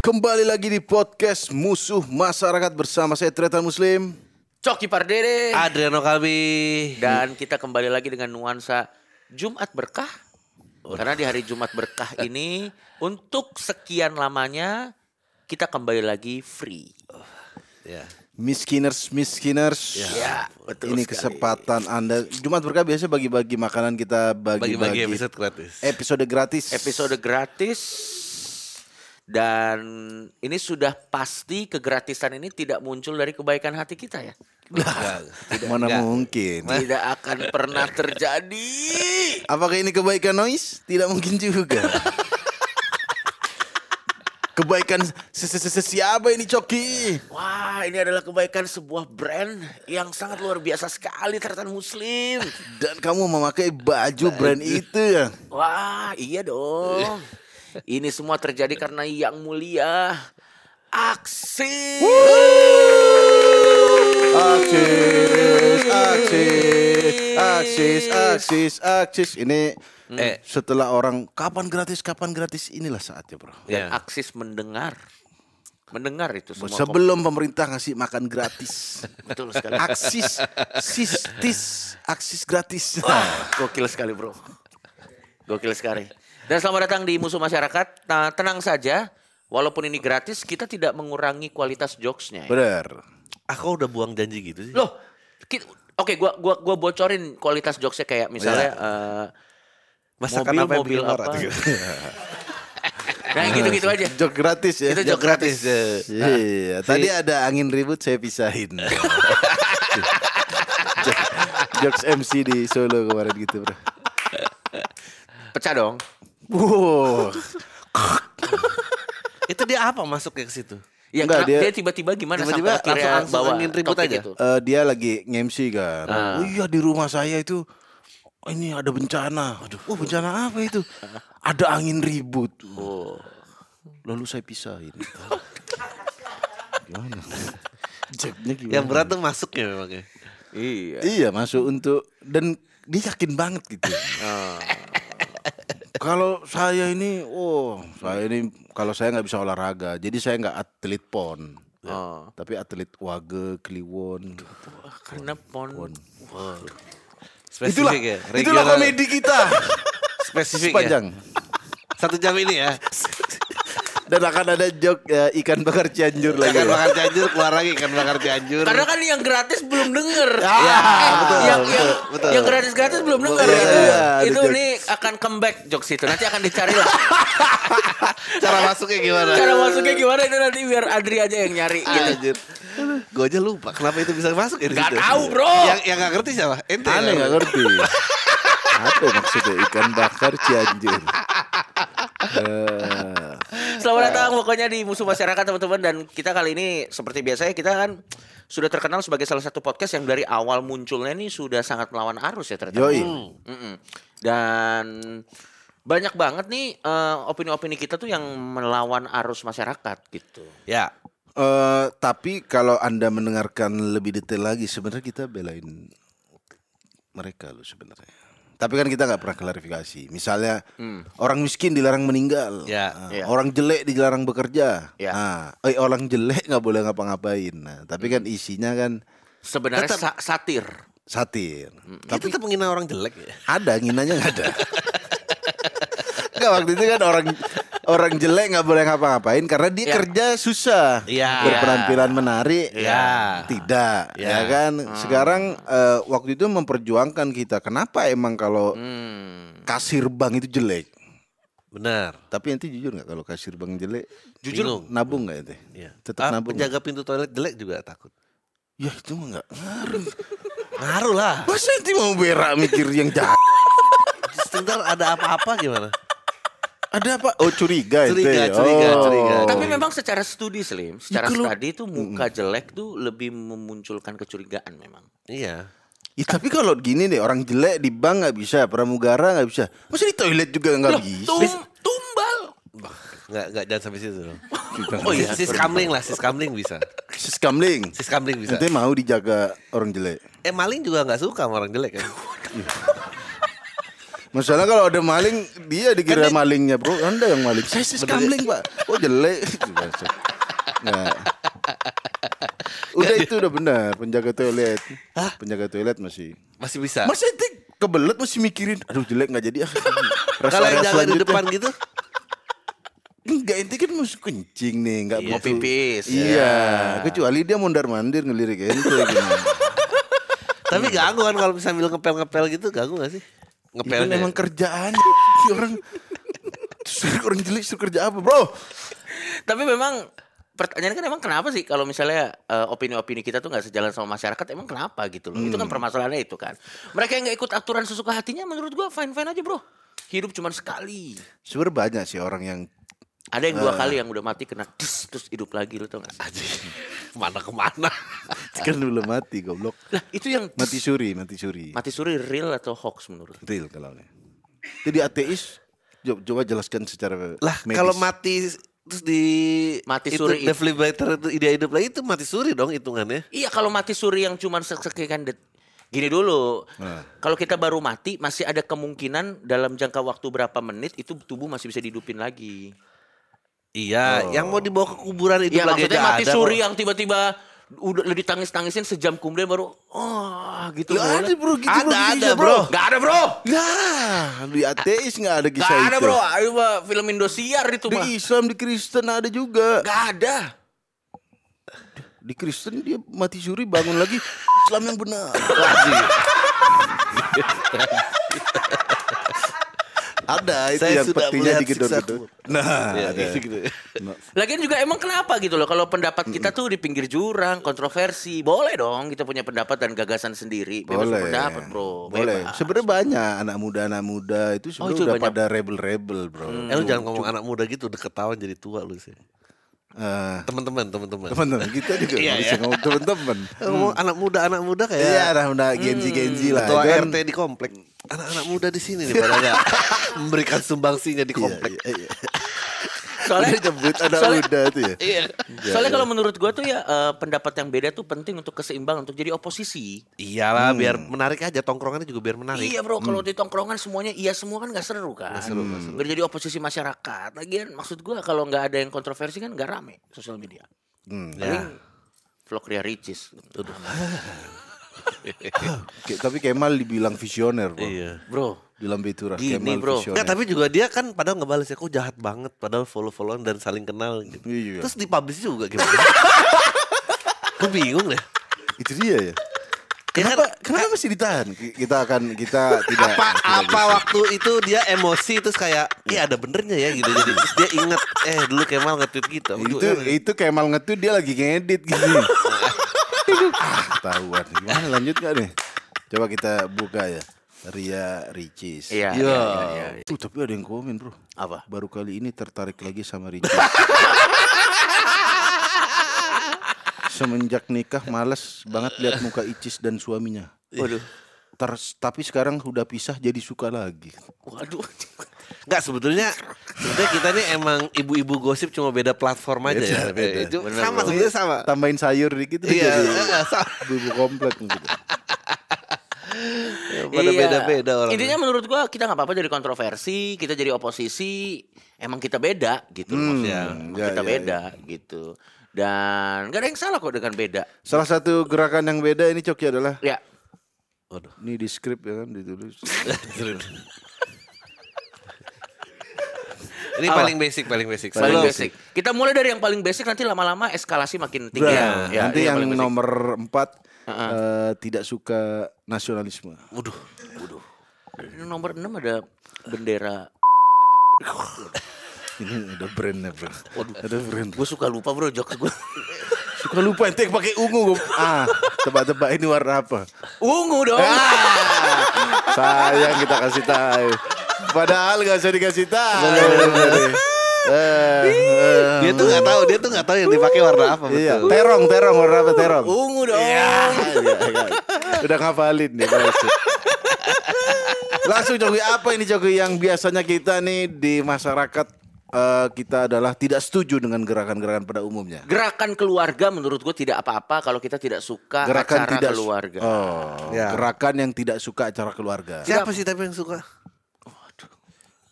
Kembali lagi di podcast Musuh Masyarakat bersama saya Tretan Muslim, Coki Pardede, Adriano Kalbi. dan kita kembali lagi dengan nuansa Jumat Berkah. Karena di hari Jumat Berkah ini untuk sekian lamanya kita kembali lagi free. Ya. Miskiners. Ya, betul Ini sekali. kesempatan Anda. Jumat Berkah biasa bagi-bagi makanan, kita Bagi-bagi bagi-bagi episode gratis. episode gratis. Episode gratis. Dan ini sudah pasti kegratisan ini tidak muncul dari kebaikan hati kita ya. Mana Enggak. mungkin? Tidak akan pernah terjadi. Apakah ini kebaikan noise? Tidak mungkin juga. Kebaikan siapa ini, Coki? Wah, ini adalah kebaikan sebuah brand yang sangat luar biasa sekali, Tretan Muslim. Dan kamu memakai baju brand itu ya? Wah, iya dong. Ini semua terjadi karena yang mulia Aksis. Aksis. Ini setelah orang kapan gratis, inilah saatnya, bro. Dan Ya. Aksis mendengar itu semua. Sebelum pemerintah ngasih makan gratis. Betul sekali. Aksis gratis. Gokil sekali, bro. Gokil sekali. Dan selamat datang di Musuh Masyarakat. Nah, tenang saja, walaupun ini gratis, kita tidak mengurangi kualitas jokesnya. Ya. Bener. Aku udah buang janji gitu sih. Loh, oke, gua bocorin kualitas jokesnya kayak misalnya Masakan apa yang mobil bikin marah? apa. Nah, gitu-gitu aja. Jok gratis ya. Itu jok gratis. Iya, tadi ada angin ribut saya pisahin. Jokes MC di Solo kemarin gitu, bro. Pecah dong. Wow. Itu dia apa masuknya ke situ? Ya, Enggak, dia tiba-tiba gimana tiba-tiba sampai akhirnya langsung bawa angin ribut topik aja. itu. Dia lagi nge-MC kan. Oh iya, di rumah saya itu ini ada bencana. Oh, bencana apa itu? Ada angin ribut. Oh. Lalu saya pisahin. Gimana? Joknya gimana? Yang berat tuh masuknya memang ya. Iya. Iya, masuk untuk, dan dia yakin banget gitu. Kalau saya ini, kalau saya nggak bisa olahraga, jadi saya nggak atlet pon, Oh. tapi atlet wage, kliwon. Karena pon. Spesifik ya. Itulah Regional. komedi kita. Spesifik Sepanjang. ya. 1 jam ini ya. Dan akan ada joke ikan bakar Cianjur lagi. Ikan bakar Cianjur keluar lagi ikan bakar Cianjur. Karena kan yang gratis belum denger. Ya, betul, betul. Yang gratis belum denger. Iya, Itu, iya, ada itu jokes. nih akan comeback jokes itu. Nanti akan dicari lah. Cara masuknya gimana? Cara masuknya gimana itu nanti biar Adri aja yang nyari gitu. Anjir. Gue aja lupa kenapa itu bisa masuk ya di Gak situ. tahu, bro. Yang gak ngerti siapa? Ente. Aneh nggak ngerti. Apa maksudnya ikan bakar Cianjur? Selamat datang pokoknya di Musuh Masyarakat, teman-teman. Dan kita kali ini seperti biasanya kita kan sudah terkenal sebagai salah satu podcast yang dari awal munculnya ini sudah sangat melawan arus ya ternyata. Yoi. Dan banyak banget nih opini-opini kita tuh yang melawan arus masyarakat gitu. Ya. Tapi kalau Anda mendengarkan lebih detail lagi, sebenarnya kita belain mereka loh sebenarnya. Tapi kan kita nggak pernah klarifikasi. Misalnya orang miskin dilarang meninggal, Ya. Ya. orang jelek dilarang bekerja. Ya. Nah, orang jelek nggak boleh ngapa-ngapain. Nah, tapi kan isinya kan Sebenarnya satir. satir. Tapi tetap menghina orang jelek ya. Ada nginanya nggak ada. Nggak, waktu itu kan orang jelek nggak boleh ngapa-ngapain karena dia Ya. kerja susah. Iya. Berpenampilan menarik. Ya. Tidak, Ya. ya kan. Sekarang waktu itu memperjuangkan kita. Kenapa emang kalau kasir bank itu jelek? Benar. Tapi nanti jujur nggak kalau kasir bank jelek? Jujur. Nabung nggak itu? Iya. Tetap nabung. Penjaga pintu toilet jelek juga takut. Ya itu mah nggak ngaruh. Ngaruh lah. Masa nanti mau berak mikir yang jahat? Sebentar ada apa-apa gimana? Ada apa? Oh, curiga itu. Curiga, ya? curiga. Tapi memang secara studi Slim, secara kalau- studi itu muka jelek tuh lebih memunculkan kecurigaan memang. Iya. Ya, tapi kalau gini deh, orang jelek di bank nggak bisa, pramugara nggak bisa. Masa di toilet juga nggak bisa? Tumbal. Enggak jangan sampai situ dong. Oh iya, Sis kamling lah, sis kamling bisa. Sis kamling. Sis kamling bisa. Nanti mau dijaga orang jelek. Maling juga nggak suka sama orang jelek kan. Masalah kalau ada maling, dia dikira malingnya bro. Anda yang maling. Saya kamling pak. Oh jelek. Nah. Udah itu udah benar. Penjaga toilet. Penjaga toilet masih Masih bisa. Masih kebelet masih mikirin. Aduh jelek nggak jadi. Kalau yang jaga di depan gitu. Enggak, ente kan masuk kencing nih, enggak Mau pipis. Iya, kecuali dia mondar-mandir ngelirik ente gini. Tapi ganggu kan kalau sambil ngepel-ngepel gitu, ganggu gak sih? Itu Ngepelnya. memang kerjaannya si orang. Orang jelek suruh kerja apa, bro? Tapi memang pertanyaan kan emang kenapa sih kalau misalnya opini-opini kita tuh nggak sejalan sama masyarakat, emang kenapa gitu loh? Itu kan permasalahannya itu kan. Mereka yang nggak ikut aturan sesuka hatinya, menurut gua fine-fine aja bro. Hidup cuma sekali. Sebenarnya banyak sih orang yang Ada yang 2 kali yang udah mati kena terus hidup lagi, lo tau gak sih? Kemana-kemana. kan belum mati goblok. Lah itu yang Mati suri. mati suri real atau hoax menurut? Real kalau ini. Jadi ateis coba jelaskan secara Lah medis. kalau mati terus di Mati itu suri. defibrillator itu ide hidup lagi itu mati suri dong hitungannya. Iya kalau mati suri yang cuma sekian gini dulu. Kalau kita baru mati masih ada kemungkinan dalam jangka waktu berapa menit itu tubuh masih bisa dihidupin lagi. Iya, yang mau dibawa ke kuburan itu Iya lagi maksudnya aja mati ada suri kok. yang tiba-tiba udah ditangis-tangisin sejam kemudian baru gitu. Lah, ada bro gitu Ada, bro. bro. Gak ada bro. Nah, di ateis nggak ada kisah Gak ada itu. bro. Ayo mah film Indosiar itu mah. Di Islam, di Kristen ada juga. Gak ada. Di Kristen dia mati suri bangun lagi Islam yang benar. Ada itu Saya yang sudah petinya melihat digedor siksa gitu. kubur. Nah, Ya, ada. gitu. Lagian juga emang kenapa gitu loh kalau pendapat kita tuh di pinggir jurang, kontroversi. Boleh dong kita punya pendapat dan gagasan sendiri. Bebas Boleh. berpendapat bro. Boleh. Bebas. Sebenarnya banyak anak muda itu itu sebenarnya udah banyak. pada rebel-rebel, bro. Lu jangan ngomong anak muda gitu, udah ketahuan jadi tua lu sih. Teman-teman. Teman-teman kita juga Iya, bisa iya. ngomong teman-teman. Ngomong anak muda kayak Iya, anak muda genzi lah. ketua Itu kan- RT di komplek. Anak-anak muda di sini nih pada nggak memberikan sumbangsinya di komplek. Iya. Soalnya Udah nyebut anak soalnya- muda tuh ya. Iya. Soalnya kalau menurut gua tuh ya pendapat yang beda tuh penting untuk keseimbangan untuk jadi oposisi. Iyalah, biar menarik aja, tongkrongannya juga biar menarik. Iya bro, kalau di tongkrongan semuanya iya semua kan gak seru kan. Nggak jadi oposisi masyarakat. Lagian maksud gua kalau nggak ada yang kontroversi kan nggak rame sosial media. Paling vlog Ria Ricis. Tapi Kemal dibilang visioner, bro. Iya. Bro, Di Lambe-Tura Gini, Kemal bro. visioner. Nggak, tapi juga dia kan padahal ngebales ya, kok jahat banget padahal follow-followan dan saling kenal gitu. Iya. Terus dipublish juga gimana? Gue bingung deh. Itu dia ya. Ya Kenapa masih ditahan? Kita tidak Apa waktu itu dia emosi terus kayak ada benernya ya gitu, jadi terus dia inget dulu Kemal nge-tweet gitu. itu Kemal nge-tweet dia lagi ngedit gitu. Tahuan. Gimana lanjut gak nih? Coba kita buka ya. Ria Ricis. iya. Iya. Tapi ada yang komen, bro. Apa? Baru kali ini tertarik lagi sama Ricis. Semenjak nikah males banget lihat muka Icis dan suaminya. Waduh. Tapi sekarang udah pisah jadi suka lagi. Waduh. Nggak, sebetulnya kita nih emang ibu-ibu gosip cuma beda platform aja ya. Beda. Itu Bener, sama bro. sebenarnya sama. Tambahin sayur dikit Iya, jadi sama. ibu komplek gitu. Pada beda-beda orang. Intinya menurut gua kita nggak apa-apa jadi kontroversi, kita jadi oposisi, emang kita beda gitu maksudnya. Emang ya, kita ya, beda gitu. Dan gak ada yang salah kok dengan beda. Salah satu gerakan yang beda ini Coki adalah Ya, ini di skrip ya kan ditulis. Ini Apa? paling basic. paling Sebelum- basic. Kita mulai dari yang paling basic, nanti lama-lama eskalasi makin tinggi. Nah, Ya, nanti ini yang paling basic. nomor 4 tidak suka nasionalisme. Waduh. Ini nomor 6 ada bendera. Ini ada brandnya bro. Ada brand. Gue suka lupa bro jokes gue. Suka lupa ente pakai ungu. Tebak-tebak ini warna apa? Ungu dong. Sayang kita kasih tahu. Padahal gak usah dikasih tahu. Dia tuh nggak tahu yang dipakai warna apa Iya, betul. terong warna apa terong? Ungu dong. Iya. Udah ngafalin nih maksud. Langsung Jokowi, apa ini Jokowi yang biasanya kita nih di masyarakat kita adalah tidak setuju dengan gerakan-gerakan pada umumnya. Gerakan keluarga menurut gue tidak apa-apa kalau kita tidak suka Gerakan acara tidak keluarga. Oh, Ya. gerakan yang tidak suka acara keluarga. Siapa sih tapi yang suka?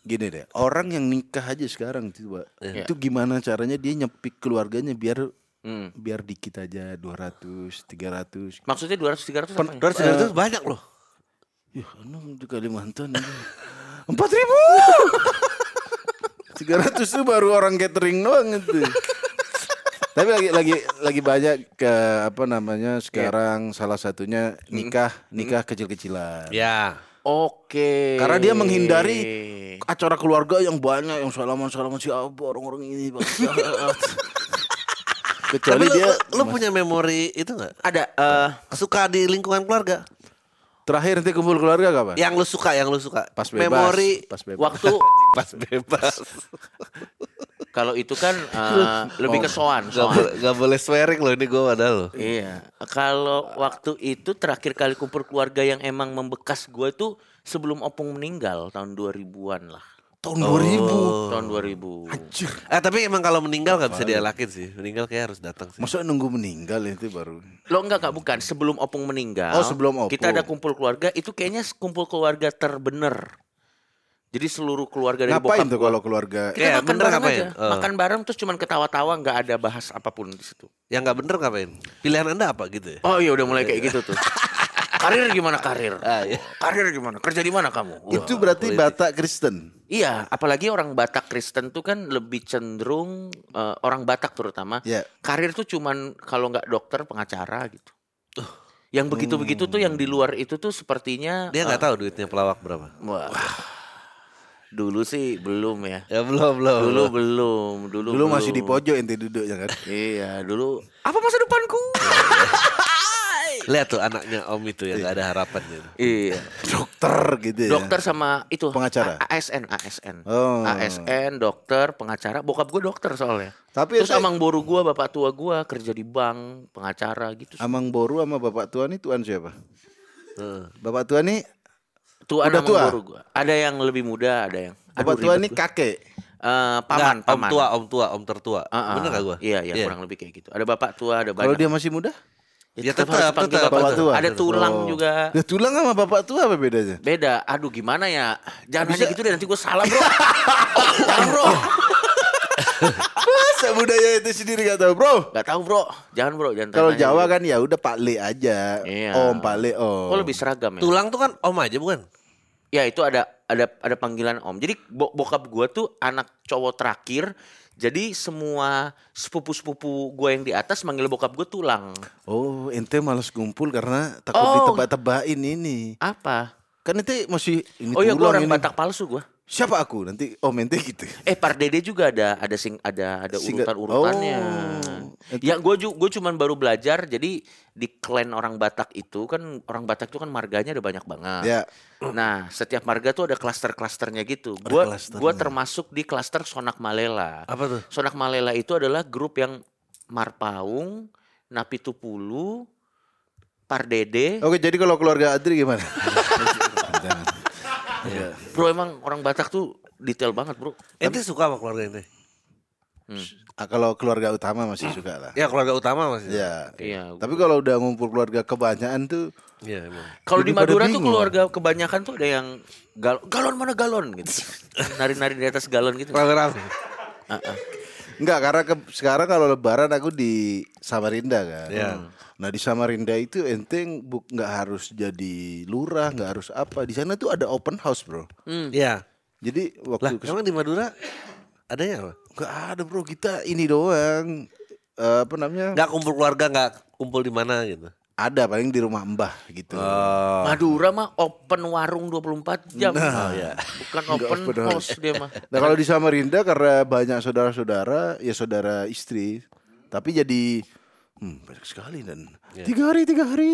Gini deh, orang yang nikah aja sekarang itu, Pak. Itu gimana caranya dia nyepik keluarganya biar biar dikit aja 200, 300. Maksudnya 200 300 apa? 200 banyak loh. Ya, di Kalimantan 4.000. 300 tuh baru orang catering doang itu. Tapi lagi banyak ke apa namanya sekarang salah satunya nikah kecil-kecilan. Ya. Oke. Karena dia menghindari acara keluarga yang banyak yang salaman siapa orang-orang ini. Kecuali Tapi dia lu punya memori itu nggak? Ada Suka di lingkungan keluarga? terakhir nanti kumpul keluarga gak, Pak? Yang lu suka. Pas bebas. Memori Pas bebas. waktu pas bebas. kalau itu kan lebih ke soan. Gak boleh swearing loh ini gue padahal loh. Iya. Kalau waktu itu terakhir kali kumpul keluarga yang emang membekas gue itu sebelum Opung meninggal tahun 2000-an lah. Tahun 2000. Tahun 2000. Anjir. Tapi emang kalau meninggal gak bisa dialakin sih. Meninggal kayak harus datang sih. Masa nunggu meninggal itu baru. Lo enggak bukan sebelum Opung meninggal. Oh, sebelum Opung. Kita ada kumpul keluarga itu kayaknya kumpul keluarga terbener. Jadi seluruh keluarga dari Ngapain bokap tuh gua. kalau keluarga? Kita Kayak makan bener bareng ngapain? aja. Makan bareng terus cuman ketawa-tawa nggak ada bahas apapun di situ. Yang gak bener ngapain? Pilihan anda apa gitu ya? Oh iya udah mulai kayak gitu tuh. Karir gimana karir? Iya. Karir gimana? Kerja di mana kamu? Itu berarti Batak Kristen. Iya, apalagi orang Batak Kristen tuh kan lebih cenderung orang Batak terutama. Ya. Karir tuh cuman kalau nggak dokter pengacara gitu. Yang begitu-begitu tuh yang di luar itu tuh sepertinya Dia gak tahu duitnya pelawak berapa. wah. Dulu sih belum ya. Ya belum. Dulu belum. Dulu masih di pojok ente duduknya kan. Iya, dulu apa masa depanku? Lihat tuh anaknya Om itu yang gak ada harapan gitu. Iya. Dokter gitu ya. Dokter sama itu Pengacara? ASN. Oh. ASN, dokter, pengacara. Bokap gue dokter soalnya. Tapi Terus amang boru gue, bapak tua gue kerja di bank, pengacara gitu. Amang Boru sama Bapak Tua nih tuan siapa? Bapak Tua nih Tuan udah amang tua? boru gue. Ada yang lebih muda, ada yang. Bapak Tua ribet nih gua. kakek. Paman. Om tertua. Bener gak gue? Iya, kurang lebih kayak gitu. Ada bapak tua, ada Kalau banyak. dia masih muda? Ya tetap tetap, harus dipanggil tetap. Bapak tua. Ada tulang juga. Ya tulang sama Bapak Tua apa bedanya? Beda. Aduh gimana ya? Jangan nanya gitu deh nanti gue salah bro. Jangan bro. Masa budaya itu sendiri gak tahu, Bro? Gak tahu bro. Jangan bro. Jangan Kalau tanya Jawa gitu. kan ya udah Pak Le aja. Iya. Om, Pak Le, Om. Oh lebih seragam ya? Tulang tuh kan Om aja bukan? Ya itu ada panggilan om. Jadi bokap gue tuh anak cowok terakhir. Jadi semua sepupu-sepupu gue yang di atas manggil bokap gue tulang. Oh, ente malas ngumpul karena takut Oh. ditebak-tebakin ini. Apa? Kan ente masih ini Oh iya gue tulang orang ini. Batak palsu gue. Siapa aku? Nanti Om ente gitu. Pardede juga ada Singkat- urutan-urutannya. Oh. Ya gue cuman baru belajar. Jadi di klan orang Batak itu kan orang Batak itu kan marganya ada banyak banget. Ya. Nah setiap marga tuh ada klaster-klasternya gitu. klasternya. Gue termasuk di klaster Sonak Malela. Apa tuh? Sonak Malela itu adalah grup yang Marpaung, Napi Tupulu, Pardede. Oke, jadi kalau keluarga Adri gimana? Jangan. Bro emang orang Batak tuh detail banget bro. Ente suka sama keluarga ente? Kalau keluarga utama masih suka lah. Ya keluarga utama masih. Ya. Iya. Tapi kalau udah ngumpul keluarga kebanyakan tuh Iya emang. Kalau di Jadi pada Madura tuh bingung. keluarga kebanyakan tuh ada yang galon mana galon gitu. Nari-nari di atas galon gitu. Rame-rame. enggak karena sekarang kalau lebaran aku di Samarinda kan. Iya. Nah di Samarinda itu enteng nggak harus jadi lurah, nggak harus apa. Di sana tuh ada open house, Bro. Iya. Jadi Lah waktu emang di Madura adanya apa? nggak ada, Bro. Kita ini doang. Apa namanya? Nggak kumpul keluarga, nggak kumpul di mana gitu. Ada paling di rumah Mbah gitu. Madura mah open warung 24 jam. Nah. Ya. Bukan open open house. house dia mah. Nah kalau di Samarinda karena banyak saudara-saudara, ya saudara istri. Tapi jadi banyak sekali dan 3 hari.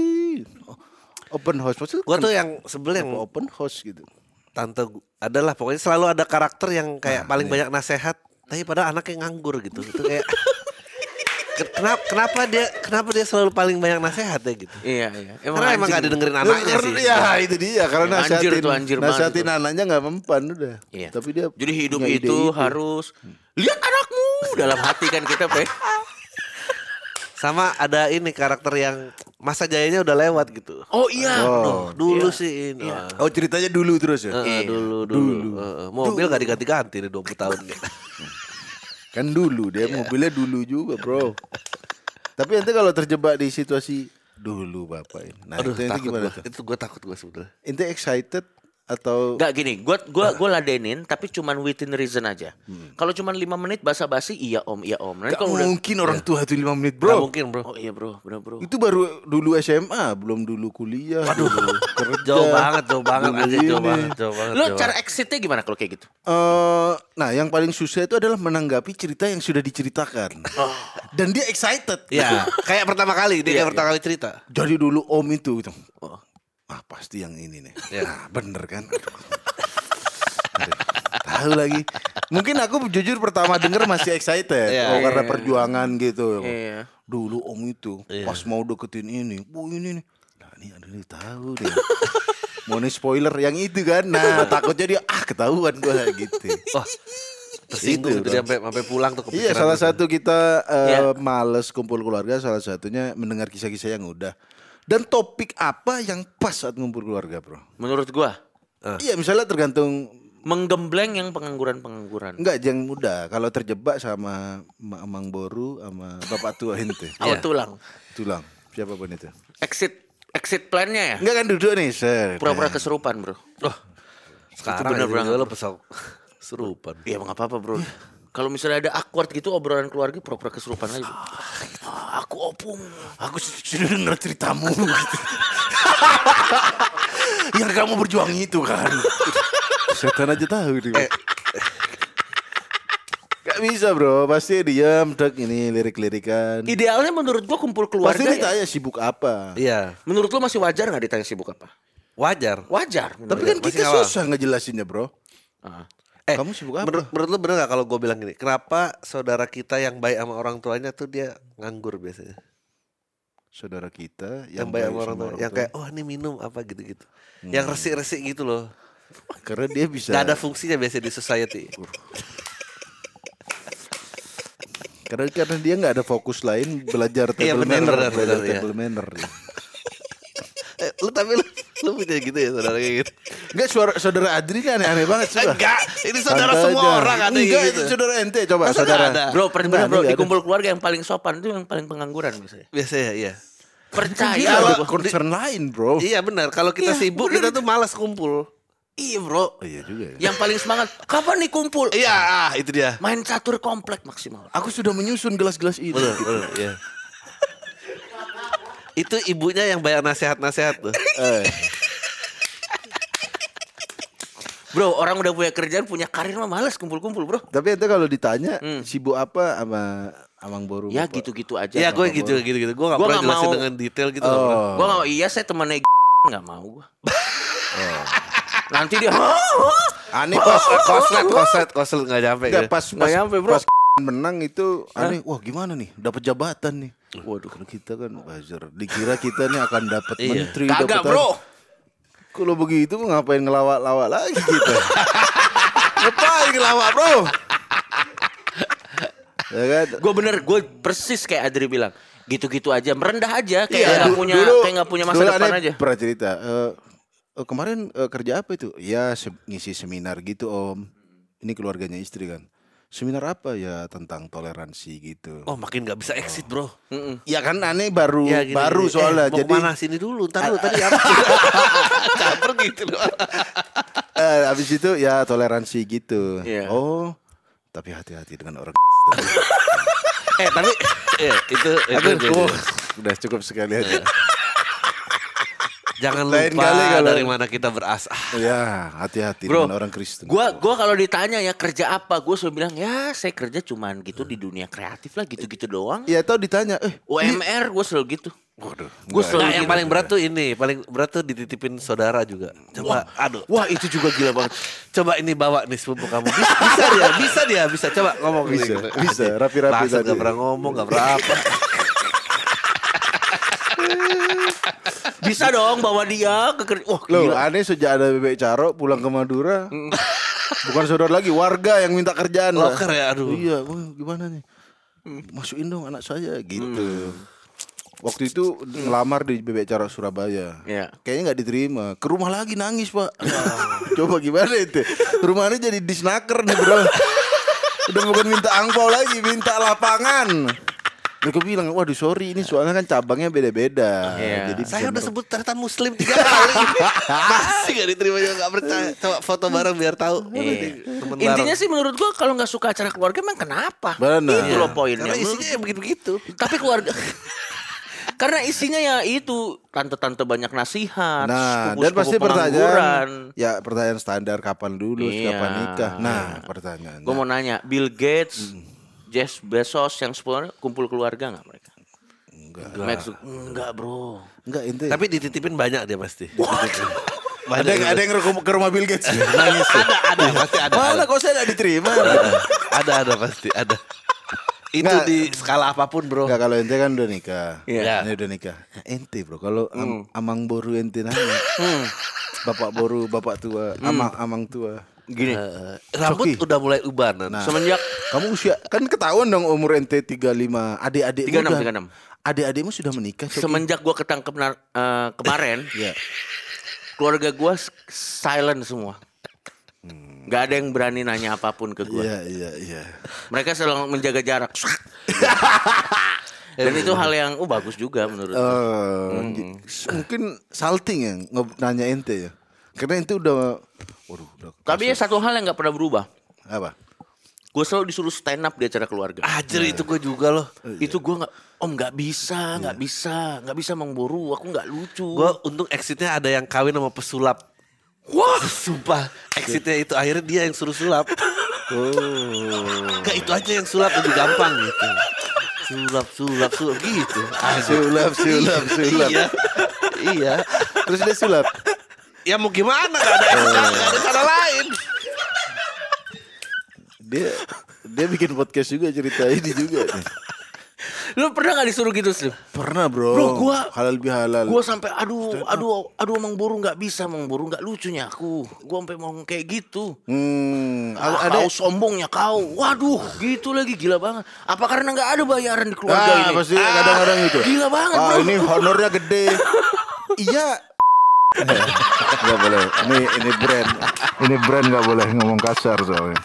Oh, open house maksudnya Gua tuh yang sebel yang open house gitu. tante adalah pokoknya selalu ada karakter yang kayak paling banyak nasehat, tapi padahal anaknya nganggur gitu. Itu kayak kenapa dia selalu paling banyak nasehat ya gitu. Iya. Karena emang gak didengerin anaknya sih. Ya itu dia karena Anjir nasihatin, tuh, anjir banget nasihatin tuh. anaknya nggak mempan udah. Iya. Tapi dia Jadi hidup punya ide itu harus lihat anakmu dalam hati kan kita, Pe. Sama ada ini karakter yang masa jayanya udah lewat gitu. Oh iya. Dulu sih ini. Oh ceritanya dulu terus ya? Dulu. Mobil gak diganti-ganti nih 20 tahun nih. Kan dulu dia mobilnya dulu juga bro. Tapi nanti kalau terjebak di situasi dulu bapak ini. Nah Aduh, itu takut gimana gua. tuh? Itu gue takut gue sebenarnya. Ente excited atau Gak gini, gua ladenin tapi cuman within reason aja. Kalau cuman 5 menit basa-basi iya om. Nanti gak kalau udah mungkin orang tua itu 5 menit Gak bro. mungkin bro. oh iya bro, bener bro. Itu baru dulu SMA, belum dulu kuliah. Dulu kerja. Jauh banget Dulu aja ini. jauh banget. Lo cara exitnya gimana kalau kayak gitu? Nah yang paling susah itu adalah menanggapi cerita yang sudah diceritakan. Dan dia excited. Ya, kayak pertama kali dia kayak pertama kali cerita. Jadi dulu om itu gitu. Pasti yang ini nih. Nah, bener kan? Aduh, tahu lagi. Mungkin aku jujur pertama denger masih excited. Karena perjuangan gitu. Iya. Dulu om itu pas mau deketin ini. Ini nih. Nah ini ada nih tahu deh. Mau nih spoiler yang itu kan. Nah takutnya dia ketahuan gua gitu. Wah, tersinggung Itu, itu dia sampai pulang tuh kepikiran. Iya salah itu. satu kita males kumpul keluarga, salah satunya mendengar kisah-kisah yang udah. Dan topik apa yang pas saat ngumpul keluarga bro? Menurut gua Iya misalnya tergantung. menggembleng yang pengangguran. Enggak yang muda. Kalau terjebak sama Amang Boru sama bapak tua ente. Awal tulang. Tulang. Siapapun itu. Exit plannya ya? Enggak kan duduk nih set. Pura-pura keserupan bro. Sekarang bener bener banget. lo pesok serupan. Iya emang apa bro. Kalau misalnya ada awkward gitu obrolan keluarga pura-pura keserupan aja. Aku opung. Aku sudah dengar ceritamu. Gitu. Yang kamu berjuang itu kan. Setan aja tahu dia. Gak bisa bro, pasti diam, dek ini lirik-lirikan. Idealnya menurut gua kumpul keluarga. Pasti ditanya sibuk apa. Iya, Menurut lu masih wajar gak ditanya sibuk apa? wajar. Wajar. Tapi kan Masih kita ngawal. susah ngejelasinnya bro. Ah. Kamu sibuk apa? Menurut lu bener gak kalau gue bilang gini? Kenapa saudara kita yang baik sama orang tuanya tuh dia nganggur biasanya? Saudara kita Yang baik sama orang tuanya, yang kayak oh ini minum apa gitu-gitu. Yang resik-resik gitu loh. karena dia bisa. Gak ada fungsinya biasanya di society. Karena dia nggak ada fokus lain belajar Iya, table benar, manner, benar, belajar benar, iya. table manner. Lu punya gitu ya saudara kayak gitu? Enggak saudara Adri kan aneh banget sudah. Enggak, ini saudara Santai semua aja. orang ada Enggak, gitu. itu saudara ente coba Masa saudara. nggak ada? Bro, bener bro, Nggak di ada. kumpul keluarga yang paling sopan itu yang paling pengangguran biasanya. Biasanya iya. Percaya Iya, aja ada gua. concern lain, bro. Iya benar, kalau kita sibuk kita tuh malas kumpul. Iya bro. Oh, iya juga ya. Yang paling semangat, kapan nih kumpul? Iya, itu dia. Main catur komplek maksimal. Aku sudah menyusun gelas-gelas ini. Betul, iya. Itu ibunya yang banyak nasihat-nasihat tuh. Bro, orang udah punya kerjaan, punya karir mah males kumpul-kumpul bro. Tapi ente kalau ditanya sibuk apa sama Amang Boru? Ya Bapak? gitu-gitu aja. Iya, gue Bro. gitu. Gue gak Gua pernah nggak jelasin mau. dengan detail gitu. nggak pernah. Gua gak mau, iya saya temennya gak mau gua. Nanti dia, Aneh pas Koslet gak nyampe. enggak gitu. pas Nggak nyampe, bro. pas menang itu aneh. Wah gimana nih? Dapat jabatan nih. Waduh, kalau kita kan buzzer. Dikira kita nih akan dapat Iya. menteri. kagak dapat bro. Kalau begitu ngapain ngelawak-lawak lagi kita? Ngapain ngelawak bro? Ya kan? Gue persis kayak Adri bilang. Gitu-gitu aja, merendah aja, kayak Iya, nggak punya, kayak nggak punya masa dulu depan aneh aja. Pernah cerita. Kemarin kerja apa itu? Ya ngisi seminar gitu om. Ini keluarganya istri kan. Seminar apa ya tentang toleransi gitu. Oh makin gak bisa exit bro. Ya kan aneh baru Ya, gini, baru gini. soalnya. Mau Jadi kemana sini dulu. Ntar lu tadi apa? Caper gitu loh. habis itu ya toleransi gitu. Iya. Oh, tapi hati-hati dengan orang Kristen. Tapi itu Aduh, udah cukup sekali aja. jangan Lain lupa kali kalau- dari mana kita berasal. Ya, hati-hati Bro, dengan orang Kristen. Gua kalau ditanya ya kerja apa, gue selalu bilang ya saya kerja cuman gitu di dunia kreatif lah, gitu-gitu doang. Ya tau ditanya, UMR gue selalu gitu. waduh. Gue Nah, selalu yang gitu. paling berat tuh ini, paling berat tuh dititipin saudara juga. Coba, aduh. Wah itu juga gila banget. Coba ini bawa nih sepupu kamu. Bisa dia. Coba ngomong Bisa, gini. bisa, rapi-rapi Bangsat, tadi. gak pernah ngomong, gak pernah apa. Bisa dong bawa dia ke kerja. Wah Loh, gila. aneh sejak ada Bebek Caro pulang ke Madura. Bukan saudara lagi, warga yang minta kerjaan lah. Loker ya, aduh. Iya, wah, gimana nih? Masukin dong anak saya gitu. waktu itu ngelamar di Bebek Cara Surabaya. Iya. Kayaknya nggak diterima. Ke rumah lagi nangis pak. Coba gimana itu? Rumahnya jadi disnaker nih bro. Udah bukan minta angpau lagi, minta lapangan. Mereka bilang, waduh sorry ini soalnya kan cabangnya beda-beda. Iya. Jadi Saya bisa udah sebut ternyata muslim 3 kali. Masih gak diterima juga gak percaya. Coba foto bareng biar tahu. Iya. Temen Intinya bareng. sih menurut gua kalau nggak suka acara keluarga emang kenapa? Benar. Itu loh poinnya. Karena isinya yang begitu-begitu. Tapi keluarga karena isinya ya itu tante-tante banyak nasihat, Nah, sepupu-sepupu dan pasti pengangguran. pertanyaan, ya pertanyaan standar kapan lulus, Iya. kapan nikah. Nah, pertanyaannya. Gue mau nanya, Bill Gates, Jeff Bezos yang sepuluh kumpul keluarga nggak mereka? Enggak bro. Enggak ente. Tapi dititipin banyak dia pasti. ada yang ke rumah Bill Gates. Nangis. Ada pasti ada. Mana kok saya enggak diterima? Ada pasti ada. Itu Nggak. di skala apapun bro. Enggak kalau ente kan udah nikah. Iya. Ini udah nikah. Nah, ente bro, kalau amang boru ente nanya. Bapak boru, bapak tua, amang tua. Gini, Rambut udah mulai ubanan. Nah. semenjak Kamu usia kan ketahuan dong umur ente 35. Adik-adik 36. Adik-adikmu sudah menikah. Coki? Semenjak gue ketangkep kemarin, Iya. keluarga gue silent semua. Gak ada yang berani nanya apapun ke gue. Iya. Mereka selalu menjaga jarak. Dan itu hal yang bagus juga menurut gue. Mungkin salting ya nanya ente ya. Karena ente udah udah Tapi ya satu hal yang gak pernah berubah. apa? Gue selalu disuruh stand up di acara keluarga. Ajar itu gue juga loh. Itu gue nggak bisa mengboru. Aku nggak lucu. Gue untung exitnya ada yang kawin sama pesulap. Wah, sumpah. Exitnya itu akhirnya dia yang suruh sulap. Gak itu aja yang sulap lebih gampang gitu. Sulap gitu. Sulap. Iya. Iya. Terus dia sulap. Ya mau gimana? Gak ada cara lain. Dia bikin podcast juga cerita ini juga nih. Lu pernah nggak disuruh gitu sih? Pernah bro. Bro, gua- halal bihalal. Gue sampai aduh mengboru nggak bisa mengboru nggak lucunya aku. Gue sampai mau kayak gitu. Ada Kau sombongnya kau. Waduh, gitu lagi gila banget. Apa karena nggak ada bayaran di keluarga ini? pasti kadang-kadang itu. Gila banget Wah, bro. ini honornya gede. Iya. Nggak boleh. Ini brand. Ini brand nggak boleh ngomong kasar soalnya.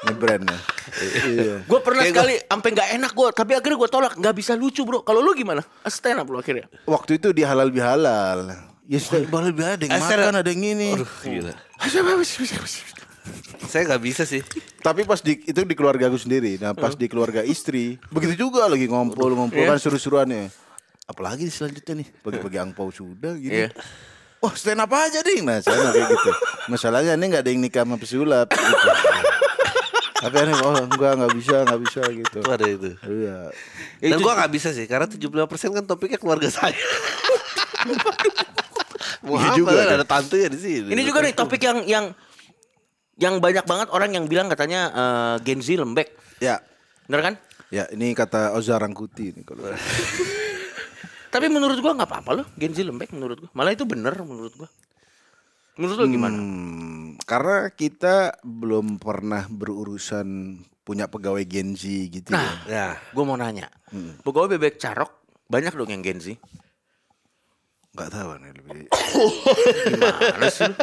Ini brandnya. Iya. Gue pernah sekali sampai nggak enak gue, tapi akhirnya gue tolak. Nggak bisa lucu bro. Kalau lu gimana? Stand up lu akhirnya. Waktu itu di halal bihalal. Ya sudah halal bihalal ada yang makan ada yang ini. Gila. Saya gak bisa sih. Tapi pas itu di keluarga aku sendiri. Nah pas di keluarga istri begitu juga lagi ngumpul kan seru-seruannya. Apalagi selanjutnya nih bagi-bagi angpau sudah gitu. Iya. Wah stand up aja ding. Nah saya kayak gitu. Masalahnya ini nggak ada yang nikah sama pesulap. Gitu. Tapi aneh nggak bisa gitu. Itu ada itu. Iya. Dan gue gak bisa sih. Karena 75% kan topiknya keluarga saya. Mau Iya apa juga kan kan? ada tante ya di sini. Ini juga nih topik yang banyak banget orang yang bilang katanya Gen Z lembek. Ya. Bener kan? Ya ini kata Oza Rangkuti nih kalau. Tapi menurut gua nggak apa-apa loh Gen Z lembek menurut gua. Malah itu bener menurut gua. Menurut lo gimana? Karena kita belum pernah berurusan punya pegawai Gen Z gitu Nah, Ya. gua mau nanya. Pegawai bebek carok banyak dong yang Gen Z. Nggak tahu nih lebih. Gimana sih lu?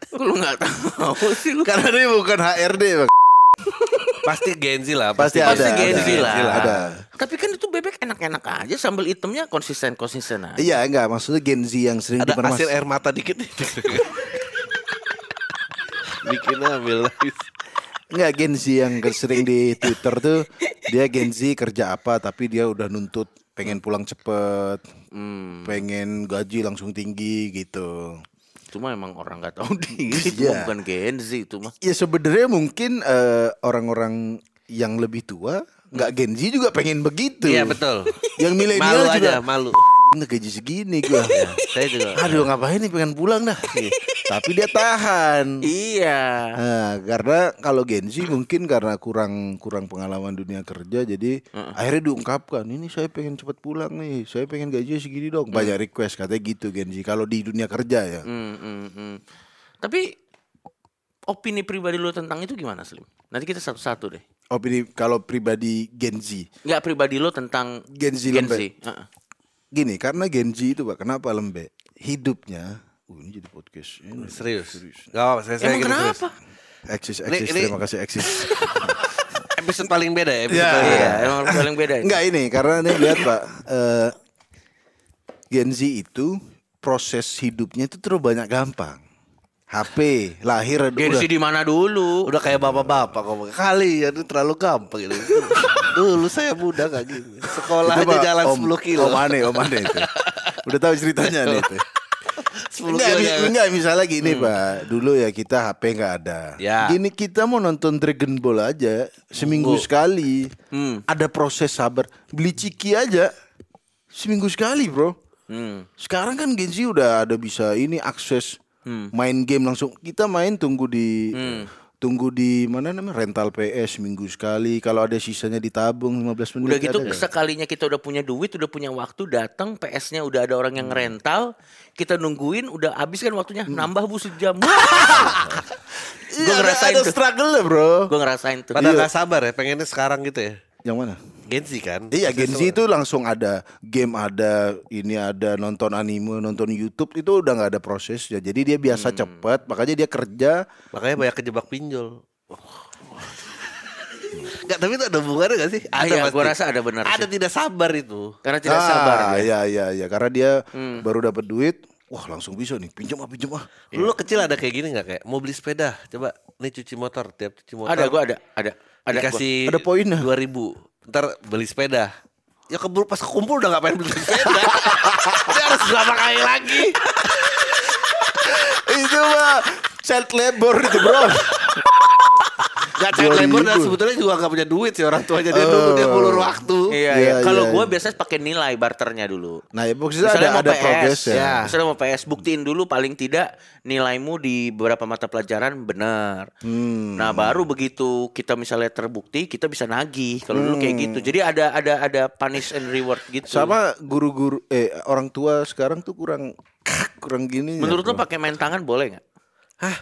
Kok lu nggak tahu sih lu? Karena ini bukan HRD bang. Pasti Gen Z lah. Pasti Pasti ada. Gen Z lah. Ada. Tapi kan itu bebek enak-enak aja, sambal hitamnya konsisten aja. Iya enggak maksudnya Gen Z yang sering Ada dipermas. hasil air mata dikit. Bikinnya ambil lagi. Enggak Gen Z yang sering di Twitter tuh dia Gen Z kerja apa tapi dia udah nuntut pengen pulang cepet, pengen gaji langsung tinggi gitu. Cuma emang orang nggak tahu diri itu Iya. bukan Gen Z itu mah. Ya sebenarnya mungkin orang-orang yang lebih tua nggak Gen Z juga pengen begitu. Iya betul. Yang milenial Malu juga aja, malu. nggak gaji segini gua. Saya juga. Aduh ngapain nih pengen pulang dah. Tapi dia tahan. Iya. Nah, karena kalau Gen Z mungkin karena kurang pengalaman dunia kerja jadi akhirnya diungkapkan ini saya pengen cepat pulang nih, saya pengen gaji segini dong. Banyak request katanya gitu Gen Z kalau di dunia kerja ya. Tapi opini pribadi lu tentang itu gimana Slim? Nanti kita satu-satu deh. Opini kalau pribadi Gen Z, Nggak pribadi lu tentang Gen Z Gen lembek. Z. Heeh. gini, karena Gen Z itu Pak, kenapa lembek? Hidupnya, ini jadi podcast. Ini Serius. Gak apa-apa, saya Emang gitu kenapa? serius. Eksis, Ini- terima kasih Eksis. Episode paling beda ya. Ya. Iya, emang paling beda. Enggak ini, karena nih lihat Pak, Gen Z itu proses hidupnya itu terlalu banyak gampang. HP, lahir Gen Z di mana dulu? Udah kayak bapak-bapak ngomong. Kali ya itu terlalu gampang gitu. Dulu saya muda gak gitu. Sekolah Itu, aja Pak, jalan 10 kilo. Om Ane itu. Udah tahu ceritanya nih itu. 10 kilo jalan. Enggak, misalnya gini Pak. Dulu ya kita HP nggak ada. Ya. Gini kita mau nonton Dragon Ball aja seminggu sekali. Ada proses sabar. Beli ciki aja seminggu sekali bro. Sekarang kan Gen Z udah ada bisa ini akses main game langsung. Kita main tunggu di mana namanya rental PS seminggu sekali. Kalau ada sisanya ditabung 15 menit. Udah gitu ada. sekalinya kita udah punya duit, udah punya waktu, datang PS-nya udah ada orang yang rental, kita nungguin, udah habis kan waktunya, nambah bu sejam. Iya, Gue ngerasain ada tuh. struggle lah bro. Gue ngerasain tuh. Padahal gak sabar ya, pengennya sekarang gitu ya. Yang mana? Gen Z kan. Iya Gen Z itu langsung ada game, ada ini, ada nonton anime, nonton YouTube, itu udah nggak ada prosesnya. Jadi dia biasa cepet, makanya dia kerja. Makanya banyak kejebak pinjol. Gak, tapi itu ada hubungannya gak sih? Iya, pasti. gue rasa ada benar Ada sih. tidak sabar itu. Karena tidak sabar dia. Iya, karena dia baru dapat duit, wah langsung bisa nih pinjam ah. Lu kecil ada kayak gini gak? Kayak mau beli sepeda, coba nih cuci motor, tiap cuci motor. Ada, gue ada. Dikasih Ada poinnya. 2.000. Ntar beli sepeda. Ya keburu pas kekumpul udah gak pengen beli sepeda. Dia harus berapa kali lagi. Itu mah child labor itu bro. Gak child 2.000. labor dan sebetulnya juga gak punya duit sih orang tuanya. Dia nunggu dia ngulur waktu. Iya, Iya, iya. Kalau iya, gue iya. biasanya pakai nilai barternya dulu. Nah ya maksudnya Misalnya mau ada PS, progres ya. Misalnya mau PS, buktiin dulu paling tidak nilaimu di beberapa mata pelajaran benar. Nah baru begitu kita misalnya terbukti, kita bisa nagih. Kalau dulu kayak gitu. Jadi ada punish and reward gitu. Sama guru-guru orang tua sekarang tuh kurang gini. Menurut ya, lo bro. pakai main tangan boleh nggak? Hah?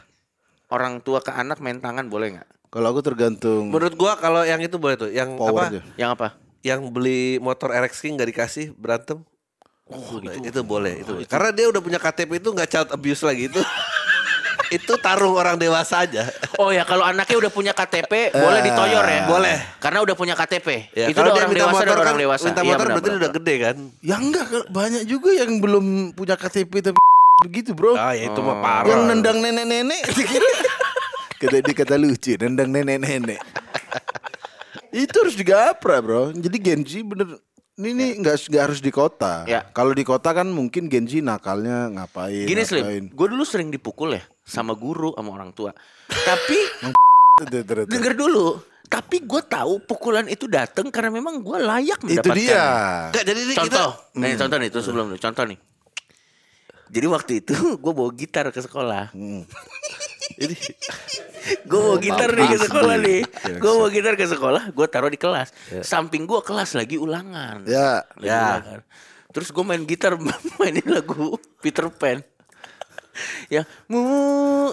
Orang tua ke anak main tangan boleh nggak? Kalau aku tergantung Menurut gua kalau yang itu boleh tuh. Yang apa? powernya. Yang apa? Yang beli motor RX King gak dikasih berantem. Itu boleh itu. Karena dia udah punya KTP itu nggak child abuse lagi itu. Itu taruh orang dewasa aja. Oh ya kalau anaknya udah punya KTP boleh ditoyor ya? Boleh. Karena udah punya KTP. Ya, Itu kalau udah dia orang minta dewasa motor dan orang kan, dewasa. minta Iya, motor benar, berarti benar. udah gede kan? Ya enggak, banyak juga yang belum punya KTP tapi begitu bro. Ah ya itu mah parah. Yang nendang nenek-nenek dikira. Kata lucu, nendang nenek-nenek. Itu harus digapra bro. Jadi Gen Z bener ini nggak harus di kota. Ya. Kalau di kota kan mungkin Gen Z nakalnya ngapain? Gini ngapain. Slim, gue dulu sering dipukul ya sama guru sama orang tua. Tapi Tuh. denger dulu. Tapi gue tahu pukulan itu datang karena memang gue layak Itu mendapatkan. dia. Enggak, jadi ini Contoh, kita nih contoh nih itu sebelum itu contoh nih. Jadi waktu itu gue bawa gitar ke sekolah. ini Gue bawa gitar nih ke sekolah nih. Iya, Gue bawa gitar ke sekolah, gue taruh di kelas. Samping gue kelas lagi ulangan. Ya. Lagi Ya. ulangan. Terus gue main gitar mainin lagu Peter Pan. Ya,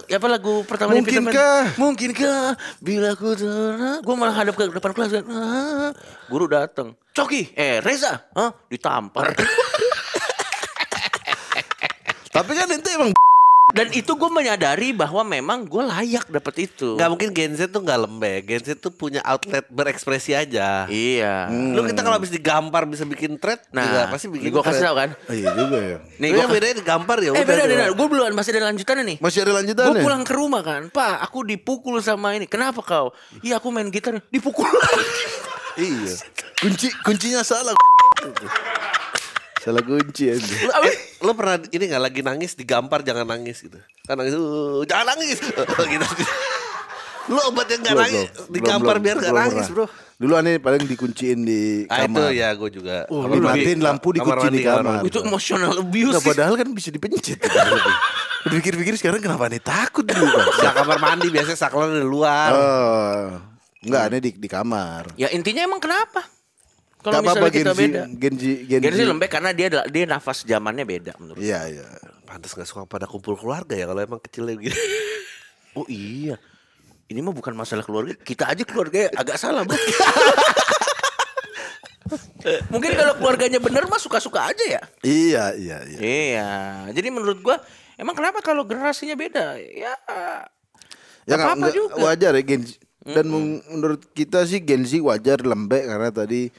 apa lagu pertamanya Peter Pan? Mungkinkah? Mungkinkah bila ku terang. Gue malah hadap ke depan kelas kan. Guru datang. Coki, Reza, ditampar. Tapi kan itu emang Dan itu gue menyadari bahwa memang gue layak dapet itu. nggak mungkin Gen Z tuh nggak lembek. Gen Z tuh punya outlet berekspresi aja. Iya. Lu kita kalau habis digampar bisa bikin thread, juga Nah, pasti bikin gue kasih tau kan. oh, iya juga ya. Nih Lu gue yang bedanya digampar ya udah. beda. Gue belum masih ada lanjutannya nih. Masih ada Gue lanjutannya? pulang ke rumah kan, Pak, aku dipukul sama ini. Kenapa kau? Iya, aku main gitar, dipukul. Iya. Kuncinya salah. Salah kunci aja. Lu pernah ini nggak lagi nangis digampar jangan nangis gitu? Kan nangis, jangan nangis. Gitu. Lu obatnya nggak nangis, digampar biar nggak nangis bro. Dulu aneh paling dikunciin di Ah itu kamar. ya gue juga. Dimatiin lampu dikunci di kamar. Itu emotional abuse. Nggak, padahal kan bisa dipencet. Pikir-pikir sekarang kenapa aneh takut dulu Bang? Nggak kamar mandi biasanya saklar di luar. Oh, enggak aneh di kamar. Ya intinya emang kenapa? Kalau Gak apa-apa misalnya kita beda. Gen Gen Z lembek karena dia nafas zamannya beda menurut. Iya. Pantes nggak suka pada kumpul keluarga ya kalau emang kecilnya gitu. Oh iya. Ini mah bukan masalah keluarga. Kita aja keluarga agak salah, Bro. Mungkin kalau keluarganya bener mah suka-suka aja ya. Iya. Iya. Jadi menurut gua emang kenapa kalau generasinya beda? Ya Ya nggak apa-apa nggak juga. wajar ya Gen Z. Dan menurut kita sih Gen Z wajar lembek karena tadi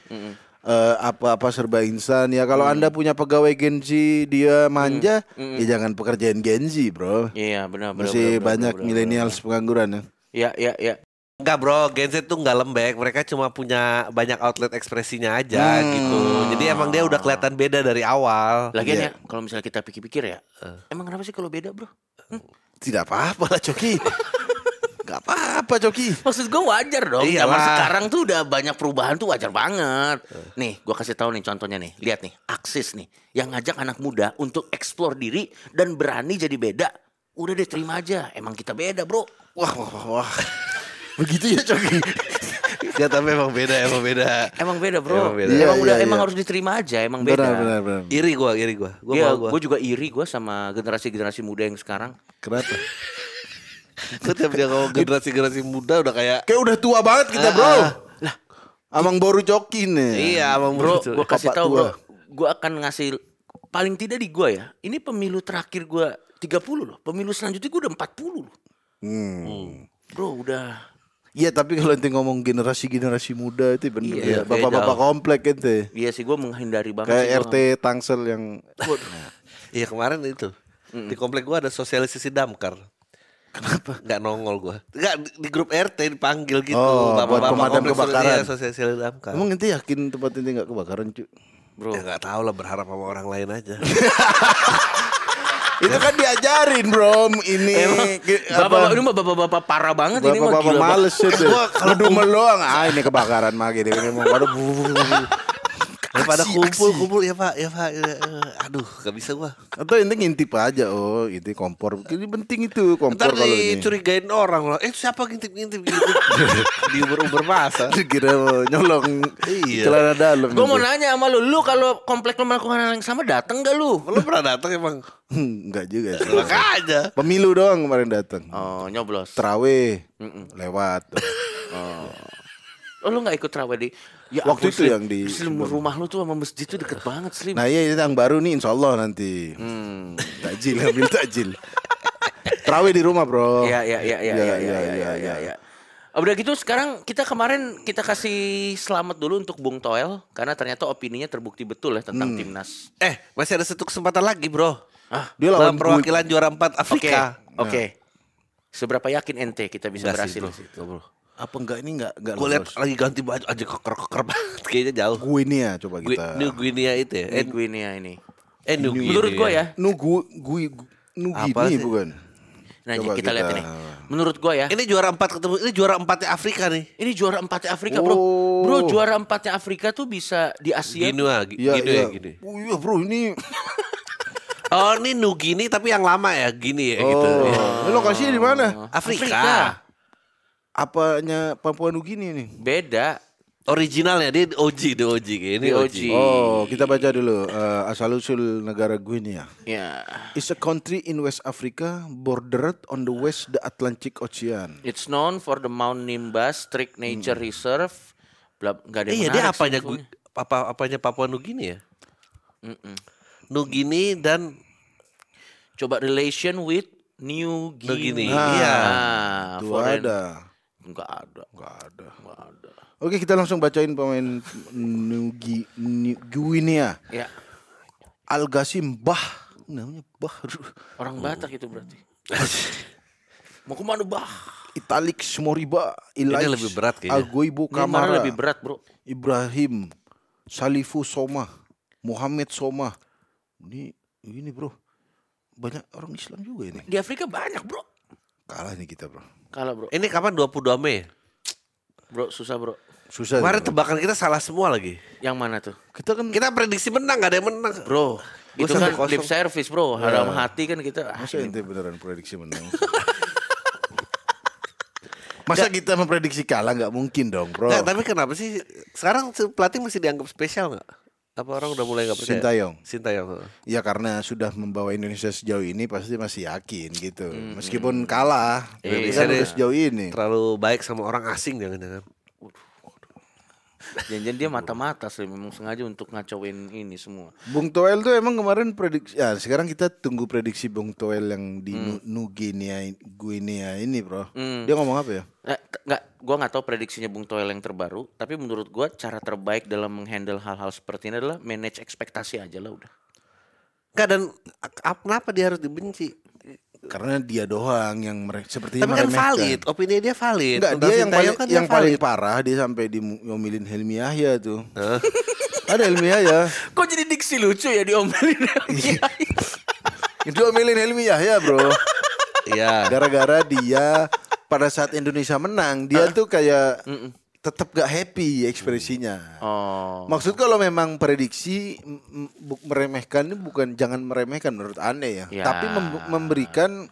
apa-apa serba instan ya. Kalau Anda punya pegawai Gen Z dia manja, ya jangan pekerjaan Gen Z, bro. Iya, benar. Masih banyak milenial pengangguran ya. Ya. Enggak bro, Gen Z tuh nggak lembek. Mereka cuma punya banyak outlet ekspresinya aja gitu. Jadi emang dia udah kelihatan beda dari awal. Lagian ya, kalau misalnya kita pikir-pikir ya, emang kenapa sih kalau beda, bro? Tidak apa-apa lah Coki. Gak apa-apa Coki. Maksud gue wajar dong. Iyalah. Zaman sekarang tuh udah banyak perubahan tuh wajar banget. Nih, gue kasih tahu nih contohnya nih. Lihat nih, Aksis nih, yang ngajak anak muda untuk explore diri dan berani jadi beda. Udah deh terima aja. Emang kita beda, bro. Wah. Begitu ya Coki. Ya tapi emang beda. Emang beda, bro. Emang beda. Emang Iya. harus diterima aja. Emang beda. Benar. Iri gua. Iya, Gua gue juga iri gue sama generasi muda yang sekarang. Kenapa? Gue tiap dia ngomong generasi muda udah kayak Kayak udah tua banget kita bro. Lah, Amang baru Coki nih. iya emang Bro, begitu. gue kasih Bapak tahu tua. bro, gue akan ngasih paling tidak di gue ya. Ini pemilu terakhir gue 30 loh. Pemilu selanjutnya gue udah 40 loh. Bro, udah. Iya tapi kalau nanti ngomong generasi muda itu bener Iya, ya. Bapak-bapak jauh. komplek itu. Iya sih gue menghindari banget sih. Kayak gua. RT Tangsel yang Iya kemarin itu di komplek gua ada sosialisasi damkar. Kenapa? Nggak nongol gua. Nggak di grup RT dipanggil gitu. Oh, buat pemadam komplek kebakaran. iya, sosialisasi damkar. Emang ente yakin tempat ini gak kebakaran cu? Bro, Ya nggak tahu lah, berharap sama orang lain aja. Itu kan diajarin bro. Ini bapak-bapak ini mah bapak-bapak parah banget ini mah Bapak-bapak gila. males itu. Kalau dumel doang, ini kebakaran mah gitu. Waduh, Daripada kumpul ya pak. Aduh nggak bisa gua. atau ente ngintip aja, oh itu kompor. Ini penting itu kompor Ntar kalau ini. dicurigain orang loh. Siapa ngintip gitu? Diuber-uber masa. Kira mau nyolong Iya. celana dalam. Gue mau itu. nanya sama lu kalau komplek lu melakukan hal yang sama dateng gak lu? Lu pernah datang emang? Enggak juga sih. Makanya. Pemilu doang kemarin datang. Oh nyoblos. Terawih lewat. Oh lu gak ikut terawih di? Ya, Waktu ampun, itu Slim. yang di- Slim, rumah lu tuh sama masjid tuh deket banget Slim. Nah iya itu yang baru nih insya Allah nanti. Takjil, ambil takjil. Terawih di rumah bro. Iya. Iya. Udah gitu sekarang kemarin kita kasih selamat dulu untuk Bung Toel karena ternyata opininya terbukti betul ya tentang timnas. Masih ada satu kesempatan lagi bro. Dia Dalam lawan perwakilan juara 4 Oke. Afrika. Seberapa yakin ente kita bisa Enggak sih, berhasil? bro. Apa enggak ini enggak Gue lihat lolos. lagi ganti baju aja keker banget kayaknya jauh. Gue ini ya coba kita. New Guinea itu ya. Guinea ini. New Guinea. Menurut gua ya. Apa Gini sih? bukan. Nah, Coba kita lihat kita- ini. Menurut gua ya. Ini juara 4 ketemu. Ini juara 4 Afrika nih. Ini juara 4 Afrika, Bro. Oh. Bro, juara 4 Afrika tuh bisa di Asia. Guinea, Guinea. Oh iya bro ini. Oh, ini New Guinea tapi yang lama ya, gini ya gitu. Oh, Ya. ini lokasinya di mana? Afrika. Apanya Papua Nugini nih? Beda. Originalnya dia OG. Ini Di OG. OG. Oh, kita baca dulu asal usul negara Guinea. Ya. Is a country in West Africa bordered on the west the Atlantic Ocean. It's known for the Mount Nimbus Strict Nature Reserve. Enggak ada yang Iya, dia menarik sih apanya infonya. apanya Papua Nugini ya? New Guinea dan Coba relation with New Guinea. Guinea. Iya. Itu foreign. ada. Enggak ada. Enggak ada. Oke, kita langsung bacain pemain New Guinea. Ya, Al Ghasim Bah. Namanya Bah. orang Batak itu berarti. Mau kemana bah? Italik Moriba. Ini lebih berat kayaknya. Agoibo Ini mana Kamara. lebih berat, Bro? Ibrahim Salifu Soma. Muhammad Soma. Ini bro. Banyak orang Islam juga ini. Di Afrika banyak, Bro. Kalah nih kita bro. Kalah, Bro. ini kapan 22 Mei? Bro, susah, Bro. Susah. Kemarin bro. tebakan kita salah semua lagi. Yang mana tuh? Kita kan Kita prediksi menang, gak ada yang menang. Bro, Gua itu kan 1-0. lip service, Bro. Dalam hati kan kita masa ente beneran prediksi menang. Masa kita memprediksi kalah nggak mungkin dong bro. Nggak, tapi kenapa sih sekarang pelatih masih dianggap spesial nggak? Apa orang udah mulai nggak percaya? Sintayong. Sintayong. Ya karena sudah membawa Indonesia sejauh ini pasti masih yakin gitu. Meskipun kalah, Iya, kan dia udah sejauh ini. Terlalu baik sama orang asing jangan-jangan. Jangan-jangan dia mata-mata sih memang sengaja untuk ngacauin ini semua. Bung Toel tuh emang kemarin prediksi. Ya, sekarang kita tunggu prediksi Bung Toel yang di New Guinea ini, bro. Dia ngomong apa ya? Gua nggak tahu prediksinya Bung Toel yang terbaru, tapi menurut gua cara terbaik dalam menghandle hal-hal seperti ini adalah manage ekspektasi aja lah udah. Enggak, dan kenapa dia harus dibenci? Karena dia doang yang sepertinya Tapi kan meremehkan. valid, opini dia valid. Enggak, David dia yang paling Tayo kan yang dia paling valid. parah dia sampai diomelin Helmi Yahya tuh. Ada Helmi Yahya. Kok jadi diksi lucu ya diomelin? Diomelin Helmi Yahya, bro. Iya. Gara-gara dia pada saat Indonesia menang, dia tuh kayak tetap gak happy ekspresinya. Oh. Maksud kalau memang prediksi meremehkan ini bukan jangan meremehkan menurut aneh ya, Ya. tapi memberikan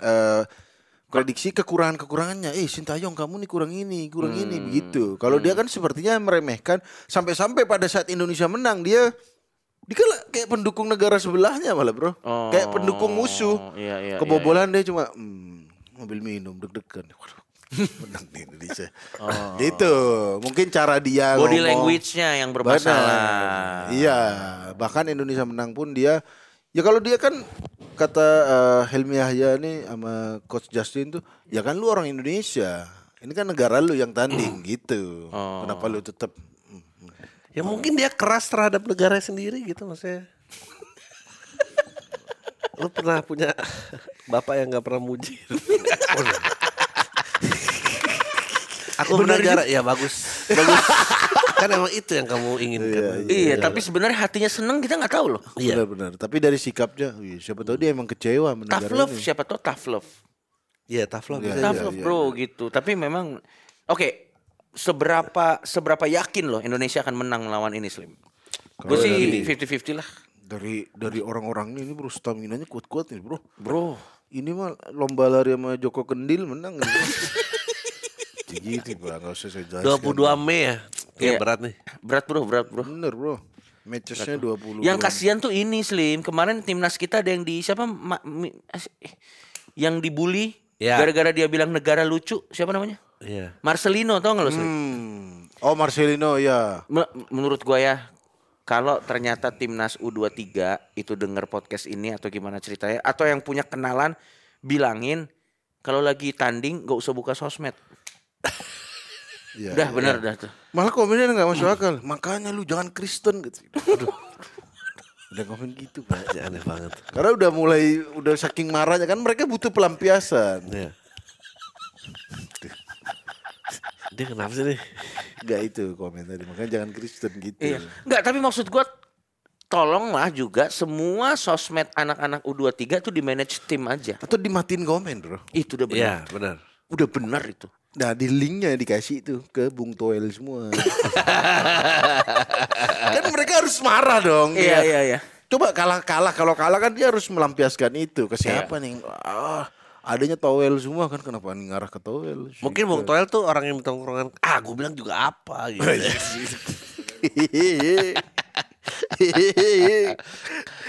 prediksi kekurangan-kekurangannya. Sintayong kamu nih kurang ini begitu. Kalau dia kan sepertinya meremehkan sampai pada saat Indonesia menang dia kayak pendukung negara sebelahnya malah, bro. Oh. Kayak pendukung musuh. Iya, Kebobolan dia cuma mobil minum deg-degan. Waduh. Menang di Indonesia. Gitu. Mungkin cara dia Body ngomong. language-nya yang bermasalah. Benar. Iya, bahkan Indonesia menang pun dia ya kalau dia kan kata Helmi Yahya nih sama Coach Justin tuh, ya kan lu orang Indonesia. Ini kan negara lu yang tanding gitu. Kenapa lu tetap Ya mungkin dia keras terhadap negara sendiri gitu maksudnya. Lu pernah punya bapak yang gak pernah muji? Aku bernegara, ya bagus. Kan emang itu yang kamu inginkan. Iya, tapi sebenarnya hatinya seneng kita nggak tahu loh. Iya. benar-benar. Tapi dari sikapnya, siapa tahu dia emang kecewa sama Tough negara love, ini. siapa tahu tough love. Iya, tough love. Iya, bisa Tough jadi. love bro gitu. Tapi memang oke, seberapa yakin loh Indonesia akan menang melawan ini Slim? Gue sih 50-50 lah. Dari orang-orang ini bro, staminanya kuat-kuat nih bro. Bro, Ini mah lomba lari sama Joko Kendil menang. Gitu bro, gak usah saya jelaskan. 22 Mei ya. Iya, Iya. berat nih. berat bro. Bener bro. Matchesnya 20. Yang kasihan tuh ini Slim. Kemarin timnas kita ada yang di siapa? Yang dibully Ya. gara-gara dia bilang negara lucu. Siapa namanya? Iya. Marcelino, tau gak lo Slim? Oh Marcelino ya. Menurut gua ya, kalau ternyata timnas U23 itu denger podcast ini atau gimana ceritanya, atau yang punya kenalan bilangin kalau lagi tanding gak usah buka sosmed. Ya, Udah bener dah tuh. Malah komennya gak masuk akal. Makanya lu jangan Kristen gitu. Aduh. Udah komen gitu Pak. Ya, aneh banget. Karena udah saking marahnya kan mereka butuh pelampiasan. Iya. Dia kenapa sih nih? Gak itu komen tadi. Makanya jangan Kristen gitu. Iya. Enggak, tapi maksud gua tolonglah juga semua sosmed anak-anak U23 tuh di manage tim aja. Atau dimatiin komen bro. Itu udah benar. Iya, benar. Udah benar itu. Nah di linknya dikasih tuh ke Bung Toel semua. Kan mereka harus marah dong. Iya, ya. iya, iya. Coba kalah kalau kalah kan dia harus melampiaskan itu ke siapa nih? Adanya Toel semua kan, kenapa nih ngarah ke Toel? Mungkin Bung Toel tuh orang yang minta tongkrongan. Gue bilang juga apa gitu.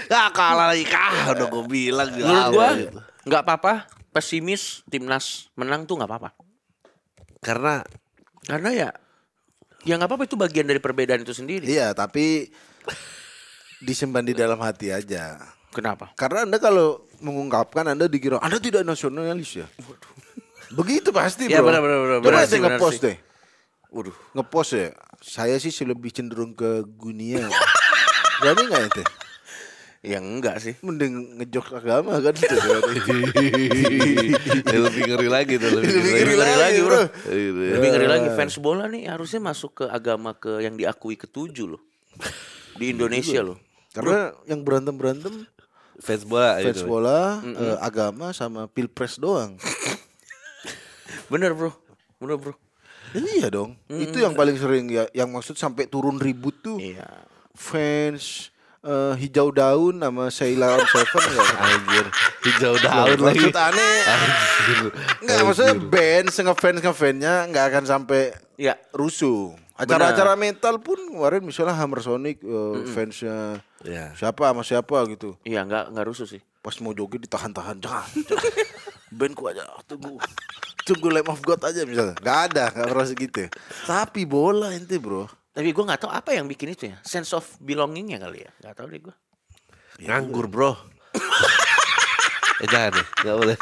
Kalah lagi udah gue bilang juga. Menurut apa gua gitu. nggak apa-apa pesimis timnas menang tuh nggak apa-apa. Karena Ya nggak apa-apa, itu bagian dari perbedaan itu sendiri. Iya, tapi disimpan di dalam hati aja. Kenapa? Karena Anda kalau mengungkapkan Anda dikira Anda tidak nasionalis ya. Begitu pasti Ya, bro. benar. Coba Benar saya sih, benar ngepost sih. deh. Ngepost ya. Saya sih lebih cenderung ke Guinea. Berani nggak itu? Ya enggak sih. Mending ngejok agama kan gitu. lebih ngeri lagi tuh. Lebih ngeri lagi bro. Lebih ngeri lagi, fans bola nih harusnya masuk ke agama yang diakui ketujuh loh. Di Indonesia loh. Karena yang berantem Fans bola. fans itu. bola, agama sama pilpres doang. Bener bro. Iya dong. Itu yang paling sering ya. Yang maksud sampai turun ribut tuh. Iya. Fans hijau daun sama Sheila on Seven ya. Anjir. Hijau daun lagi. Maksud aneh. Enggak, maksudnya band ngefansnya nggak akan sampai Ya. rusuh. Acara-acara metal pun kemarin misalnya Hammer Sonic fansnya Ya. siapa sama siapa gitu. Iya enggak rusuh sih. Pas mau joget ditahan-tahan. Jangan. Bandku aja tunggu Lamb of God aja misalnya. Nggak pernah segitu. Tapi bola ente bro. Tapi gue nggak tahu apa yang bikin itu ya. Sense of belongingnya kali ya. Nggak tahu deh gue. Nganggur bro. Jangan nih, nggak boleh.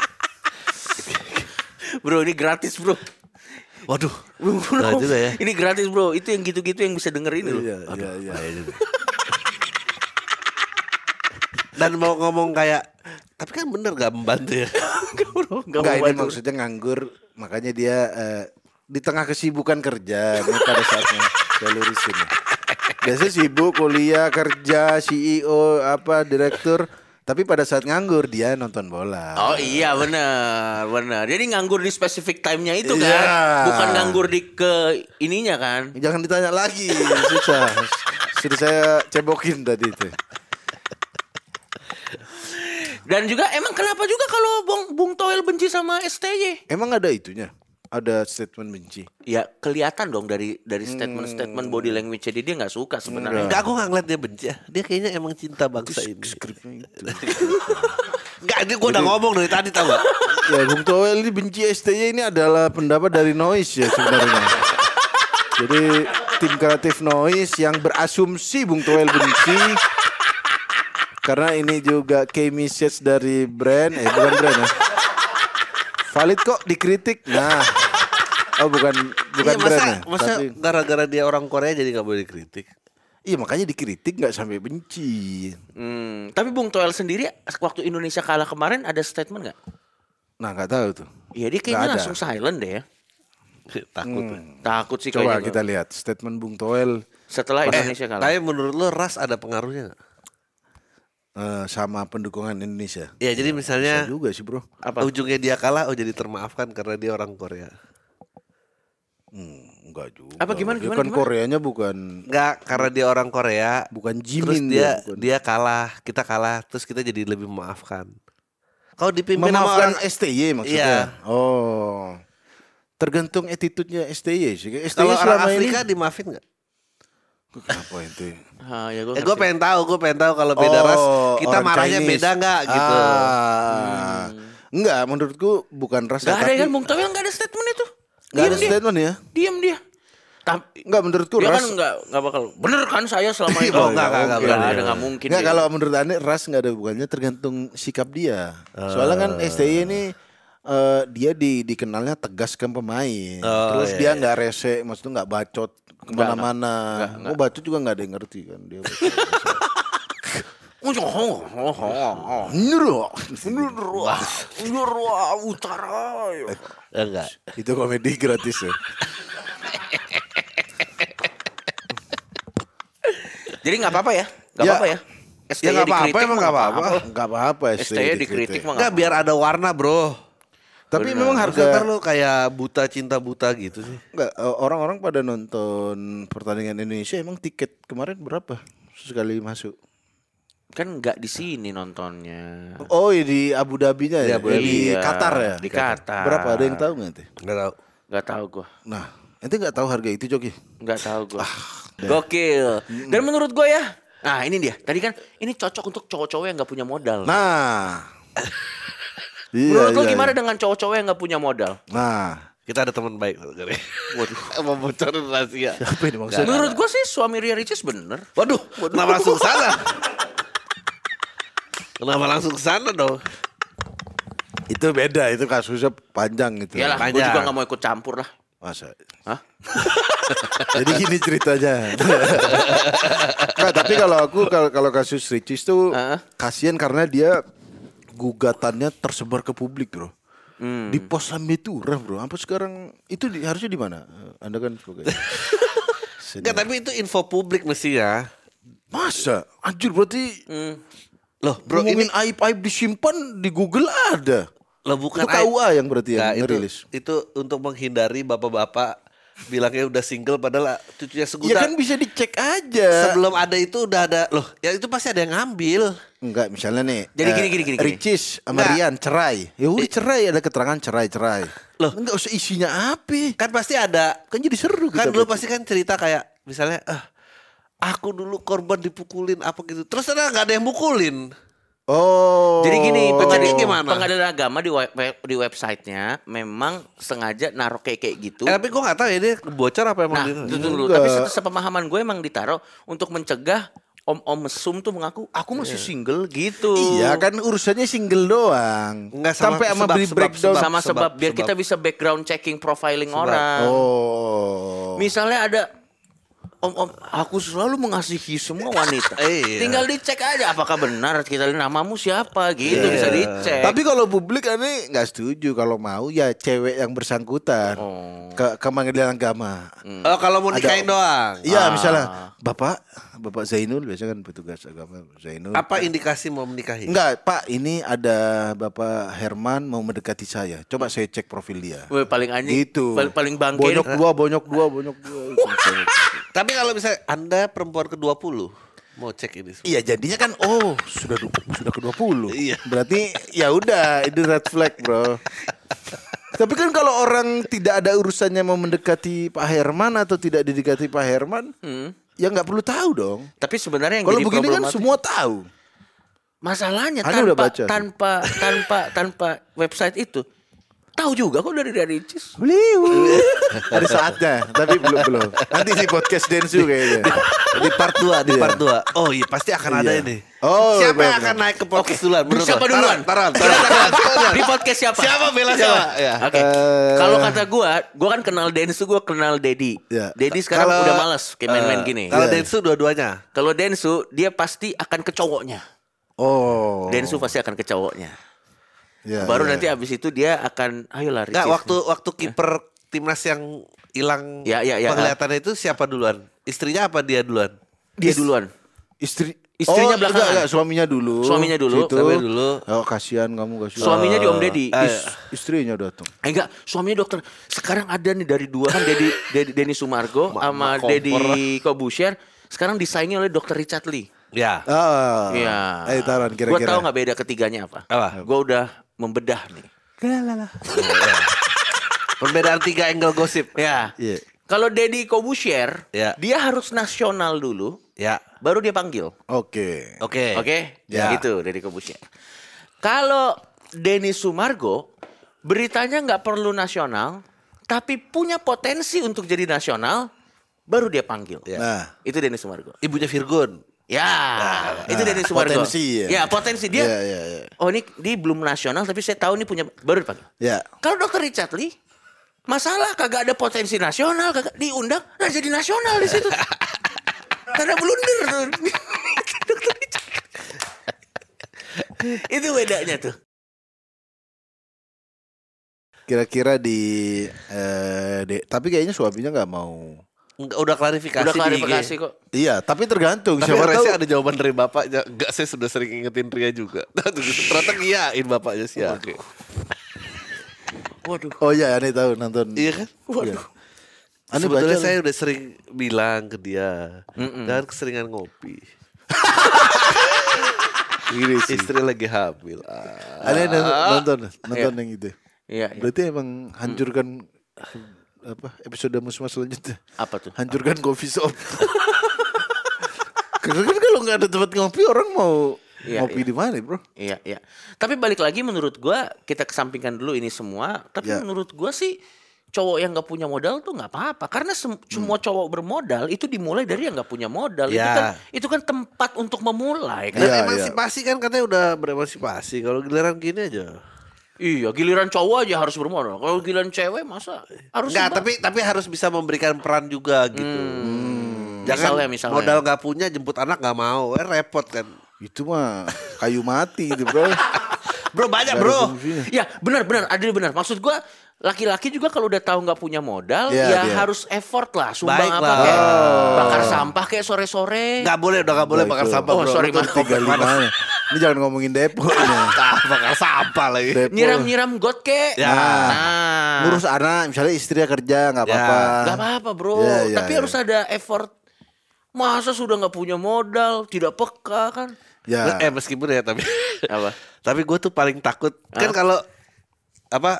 Bro ini gratis bro. Waduh, Bro, nah juga ya. ini gratis bro. Itu yang gitu-gitu yang bisa denger ini loh. Iya. Dan mau ngomong kayak, tapi kan bener gak membantu ya. Enggak, ini maksudnya nganggur, makanya dia di tengah kesibukan kerja ini pada saatnya saya lurusin. Biasanya sibuk kuliah, kerja, CEO, direktur, tapi pada saat nganggur dia nonton bola. Oh iya benar. Jadi nganggur di specific time-nya itu kan. Iya. Bukan nganggur di ke ininya kan. Jangan ditanya lagi, susah. Sudah saya cebokin tadi itu. Dan juga emang kenapa juga kalau Bung Toel benci sama STY? Emang ada itunya? Ada statement benci? Ya kelihatan dong dari statement body language dia nggak suka sebenarnya. Enggak, aku gak ngeliat dia benci ya. Dia kayaknya emang cinta bangsa ini. Skripnya itu. Enggak, ini gue udah ngomong dari tadi tau gak? Ya Bung Toel ini benci STY ini adalah pendapat dari Noise ya sebenarnya. Jadi tim kreatif Noise yang berasumsi Bung Toel benci karena ini juga key message dari brand, bukan brand ya. Valid kok dikritik. Nah, bukan Iya, brand ya. masa Tapi, gara-gara dia orang Korea jadi gak boleh dikritik? iya makanya dikritik nggak sampai benci. Tapi Bung Toel sendiri waktu Indonesia kalah kemarin ada statement nggak? Nah nggak tahu tuh. Iya dia Nggak kayaknya ada. langsung silent deh ya. Takut. Takut sih Coba kayaknya. kita lihat statement Bung Toel Setelah Indonesia kalah. Tapi menurut lo ras ada pengaruhnya gak? sama pendukungan Indonesia. Ya jadi misalnya Bisa juga sih bro. Apa? ujungnya dia kalah, jadi termaafkan karena dia orang Korea. Enggak juga. Apa gimana, Dia gimana, kan gimana? Koreanya bukan Enggak, karena dia orang Korea. bukan Terus Jimin bukan. dia kalah, kita kalah, terus kita jadi lebih memaafkan. Kalau dipimpin sama Memaafkan orang STY maksudnya. Iya. Oh. Tergantung attitude-nya STY sih. STY kalau orang selama Afrika ini dimaafin nggak? kenapa itu? Ya gue Gue pengen tahu kalau beda ras kita orang marahnya Chinese. beda nggak gitu. Enggak, menurutku bukan ras. Gak ada tapi kan Bung Toel nggak ada statement itu. nggak ada Diem dia. statement ya. Diam dia. Tapi Enggak, menurutku dia ras. kan nggak bakal. Bener kan saya selama itu. Oh, nggak ada nggak mungkin. Enggak, dia. kalau menurut Ane ras nggak ada bukannya tergantung sikap dia. Soalnya kan STY ini dia dikenalnya tegas ke pemain. Terus dia nggak rese, maksudnya nggak bacot kemana-mana. Mau bacot juga nggak ada yang ngerti kan dia. Utara. Enggak. Itu komedi gratis ya. Jadi nggak apa-apa ya, nggak Ya. apa-apa ya. Ya nggak apa-apa, emang nggak apa-apa. Nggak apa-apa STY dikritik mah Enggak, biar ada warna bro. Tapi memang Harga harga lo kayak buta cinta buta gitu sih. nggak orang-orang pada nonton pertandingan Indonesia emang tiket kemarin berapa sekali masuk? kan nggak di sini nontonnya. Oh iya, di Abu Dhabi-nya ya, di Iya, Qatar ya. Di Qatar. Berapa, ada yang tahu nggak tuh? Enggak tahu. Nggak tahu gua. Nah, ente nggak tahu harga itu Joki? Nggak tahu gua. Gokil. Dan menurut gua ya, nah ini dia. Tadi kan ini cocok untuk cowok-cowok yang nggak punya modal. Nah, Menurut lo iya, gimana iya. dengan cowok-cowok yang nggak punya modal? Nah, Kita ada teman baik loh, Gary. Waduh, membocorin rahasia. apa ini maksudnya? Menurut gua sih suami Ria Ricis bener. Waduh, kenapa langsung ke sana? Kenapa langsung ke sana dong? Itu beda, itu kasusnya panjang gitu. Iyalah, gua Panjang. juga nggak mau ikut campur lah. Masa? Hah? Jadi gini ceritanya. Nggak, tapi kalau kasus Ricis tuh kasihan karena dia gugatannya tersebar ke publik, bro. Di pos Lambetura, bro. Sampai sekarang itu harusnya di mana? Anda kan sebagai Enggak, tapi itu info publik mestinya. masa? Anjir, berarti Loh, bro, ngomongin ini aib-aib disimpan di Google ada. lo bukan Itu KUA yang berarti yang Nggak, ngerilis. itu untuk menghindari bapak-bapak bilangnya udah single padahal cucunya Ya seguta. kan bisa dicek aja. Sebelum ada itu udah ada. Loh, ya itu pasti ada yang ngambil. Enggak, misalnya nih. Jadi gini. Ricis sama Enggak. Rian cerai. Ya udah cerai, ada keterangan cerai. Loh. Enggak usah isinya apa. Kan pasti ada. Kan jadi seru Kan kita dulu baca. pasti kan cerita kayak misalnya aku dulu korban dipukulin apa gitu. Terus ternyata nggak ada yang mukulin. Oh. Jadi gini, gimana? pengadilan agama di websitenya memang sengaja naruh kayak gitu. Tapi gue nggak tahu ya dia bocor apa emang Nah, dia. itu dulu. Enggak. Tapi sepemahaman gue emang ditaruh untuk mencegah om-om mesum tuh mengaku aku masih single gitu. Iya kan urusannya single doang. Enggak, sama sampai sama sebab, beli sebab, breakdown. sama sebab biar sebab. kita bisa background checking profiling orang. Oh. Misalnya ada om aku selalu mengasihi semua wanita. Iya. Tinggal dicek aja apakah benar kita namamu siapa gitu bisa dicek. Tapi kalau publik aneh nggak setuju. Kalau mau ya cewek yang bersangkutan ke pengadilan agama. Oh kalau mau nikahin doang. Iya misalnya Bapak Zainul biasanya kan petugas agama Zainul. Apa indikasi mau menikahi? Enggak Pak, ini ada Bapak Herman mau mendekati saya. Coba saya cek profil dia. Weh, paling anjing. Gitu. Paling bangke. Bonyok dua. Tapi kalau misalnya Anda perempuan ke-20 mau cek ini semua. Iya jadinya kan sudah ke-20. Iya. Berarti ya udah ini red flag, Bro. Tapi kan kalau orang tidak ada urusannya mau mendekati Pak Herman atau tidak didekati Pak Herman, ya nggak perlu tahu dong. Tapi sebenarnya yang Kalau jadi begini kan problematik- semua tahu. masalahnya Anda udah tanpa baca tanpa website itu tahu juga kok dari Ricis. Ada saatnya, tapi belum. Nanti di podcast Densu kayaknya. Di part 2, di part 2. Oh iya pasti akan ada Iya. ini. Oh, Siapa yang benar. akan naik ke podcast duluan? Menurut Siapa lo? duluan? Taran. Di podcast siapa? Siapa bela siapa? Ya. Oke. Kalau kata gua kan kenal Densu, gua kenal Dedi. Ya. Dedi sekarang Kalau- udah malas kayak main-main gini. Kalau Iya. Densu dua-duanya. Kalau Densu dia pasti akan ke cowoknya. Oh. Densu pasti akan ke cowoknya. Ya, Baru ya. nanti abis itu dia akan ayolah Enggak, Ricis. waktu kiper timnas yang hilang Ya. penglihatannya itu siapa duluan? Istrinya apa dia duluan? Dia duluan. Oh, Istrinya belakangan. enggak, suaminya dulu. Suaminya dulu. Situ. Suaminya dulu. Oh, kasihan kamu kasihan. Suaminya di Om Deddy. Istrinya datang. Enggak, suaminya dokter. Sekarang ada nih dari dua kan Denny Sumargo sama Kompor. Deddy Kobusher. Sekarang disaingi oleh Dr. Richard Lee. Ya. Ah. Iya. Ayo Taran Gue kira-kira. tahu nggak beda ketiganya apa? Apa? Gue udah membedah nih. Perbedaan 3 angle gosip. Ya. Iya. Kalau Deddy Kobusher, Ya. dia harus nasional dulu, Ya. baru dia panggil. Oke. Oke. Oke? Ya. Gitu Deddy Kobusher. Kalau Denny Sumargo, beritanya nggak perlu nasional, tapi punya potensi untuk jadi nasional, baru dia panggil. Ya. Nah, Itu Denny Sumargo. Ibunya Virgon. Ya, itu Denny Sumargo. potensi ya. Ya, potensi dia. Iya. Oh, ini dia belum nasional tapi saya tahu ini punya baru dipanggil. Ya. Kalau Dr. Richard Lee, masalah kagak ada potensi nasional, kagak diundang dan jadi nasional di situ. Karena blunder tuh. Dr. Richard. Itu bedanya tuh. Kira-kira tapi kayaknya suaminya nggak mau. Udah klarifikasi Udah di klarifikasi IG. kok. Iya, tapi tergantung. Tapi Siapa tahu. harusnya ada jawaban dari bapaknya. Enggak, saya sudah sering ingetin Ria juga. Ternyata ngiyain bapaknya sih. Oke. Waduh. Oh iya, aneh tahu nonton. Iya kan? Waduh. Aneh Sebetulnya baca saya udah sering bilang ke dia, jangan keseringan ngopi. Gini sih. Istri lagi hamil. Aneh nonton yang itu. Iya, iya. Berarti emang hancurkan episode Musma selanjutnya. Apa tuh? Hancurkan coffee shop. Karena kan kalau nggak ada tempat ngopi orang mau Iya, ngopi di mana, Bro? Iya, iya. Tapi balik lagi menurut gua kita kesampingkan dulu ini semua. Tapi Ya. menurut gua sih cowok yang nggak punya modal tuh nggak apa-apa. Karena semua cowok bermodal itu dimulai dari yang nggak punya modal. Ya. Itu kan tempat untuk memulai. Dan Kan? Iya, emansipasi kan katanya udah beremansipasi. Kalau giliran gini aja. Iya, giliran cowok aja harus bermodal. Kalau giliran cewek masa harus Enggak, tapi harus bisa memberikan peran juga gitu. Jangan Misalnya. modal nggak punya jemput anak nggak mau, repot kan. Itu mah kayu mati itu, Bro. Bro banyak Nggak ada bro. fungsinya. Ya benar benar. Maksud gua laki-laki juga kalau udah tahu nggak punya modal Iya, ya iya. harus effort lah. Sumbang Baik apa lah. kayak bakar sampah kayak sore-sore. Nggak boleh, udah nggak boleh Nah, bakar itu. sampah Oh, bro. sorry, Itu maaf. 35. Ini jangan ngomongin Depok ini. bakar sampah lagi. Depok. Nyiram-nyiram got kek. Ya. Nah. Ngurus anak, misalnya istrinya kerja nggak Ya. apa-apa. Gak apa-apa bro. Iya, iya, Tapi iya. harus ada effort. Masa sudah nggak punya modal, tidak peka kan? Ya. Meskipun ya tapi Apa? tapi gue tuh paling takut kan kalau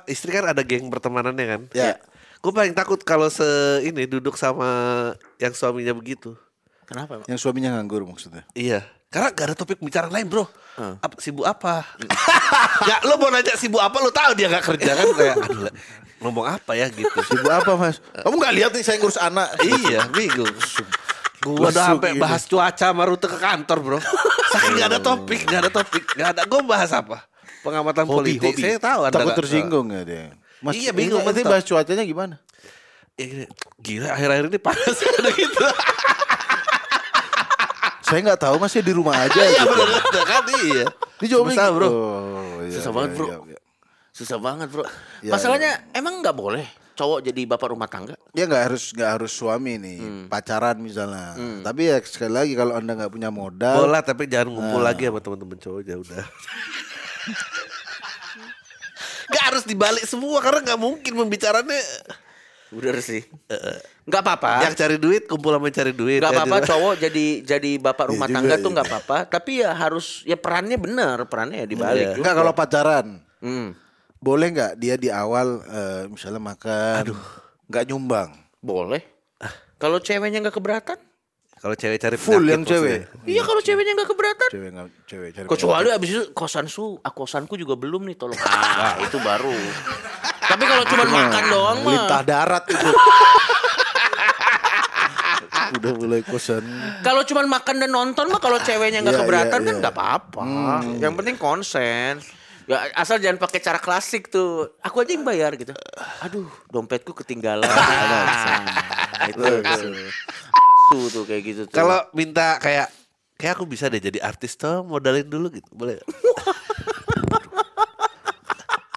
istri kan ada geng pertemanannya kan. Ya. Gue paling takut kalau ini duduk sama yang suaminya begitu. Kenapa? Emang? Yang suaminya nganggur maksudnya. Iya. Karena gak ada topik bicara lain bro. Sibuk apa? Gak, lo mau nanya sibuk apa, lo tahu dia gak kerja kan. Kayak aduh, ngomong apa ya gitu. Sibuk apa mas? Kamu gak lihat nih saya ngurus anak. Iya bingung. Gue udah sampai bahas cuaca sama rute ke kantor bro. Saking gak ada topik. Gak ada, gue bahas apa? Pengamatan politik. Saya tahu anda Takut gak- tersinggung ya dia. Mas, Iya, bingung, Nanti mentok. bahas cuacanya gimana? Gila akhir-akhir ini panas ada gitu. Saya nggak tahu mas, saya di rumah aja. Iya gitu. bener kan iya. Dijawabin Susah, bro. Oh, iya, Susah iya, banget, bro. iya, iya. Susah banget bro. Ya, Masalahnya emang nggak boleh cowok jadi bapak rumah tangga? Ya nggak harus suami nih, pacaran misalnya. Tapi ya sekali lagi kalau anda nggak punya modal, Bola tapi jangan ngumpul lagi sama teman-teman cowok ya udah. Gak harus dibalik semua karena nggak mungkin pembicaranya. Bener sih. Nggak apa-apa. Yang cari duit kumpul sama yang cari duit. Nggak ya, apa-apa gitu. cowok jadi bapak rumah Iya tangga juga, tuh iya. nggak apa-apa. Tapi ya harus ya perannya bener, perannya ya dibalik. Iya. juga. nggak kalau pacaran, Hmm, boleh nggak dia di awal misalnya makan, nggak nyumbang, boleh. Kalau ceweknya nggak keberatan? Kalau cewek cari full penyakit yang cewek, maksudnya. Iya kalau ceweknya nggak keberatan. cewek cari. Kecuali abis itu kosanku juga belum nih tolong. Itu baru. Tapi kalau cuma makan doang mah. lintah darat itu. Udah mulai kosan. Kalau cuma makan dan nonton mah kalau ceweknya nggak Iya, keberatan iya, kan iya. nggak apa-apa. Yang penting konsen. Ya, asal jangan pakai cara klasik tuh. Aku aja yang bayar gitu. Aduh, dompetku ketinggalan. Nah, itu tuh kayak gitu tuh. Kalau minta kayak aku bisa deh jadi artis tuh modalin dulu gitu boleh.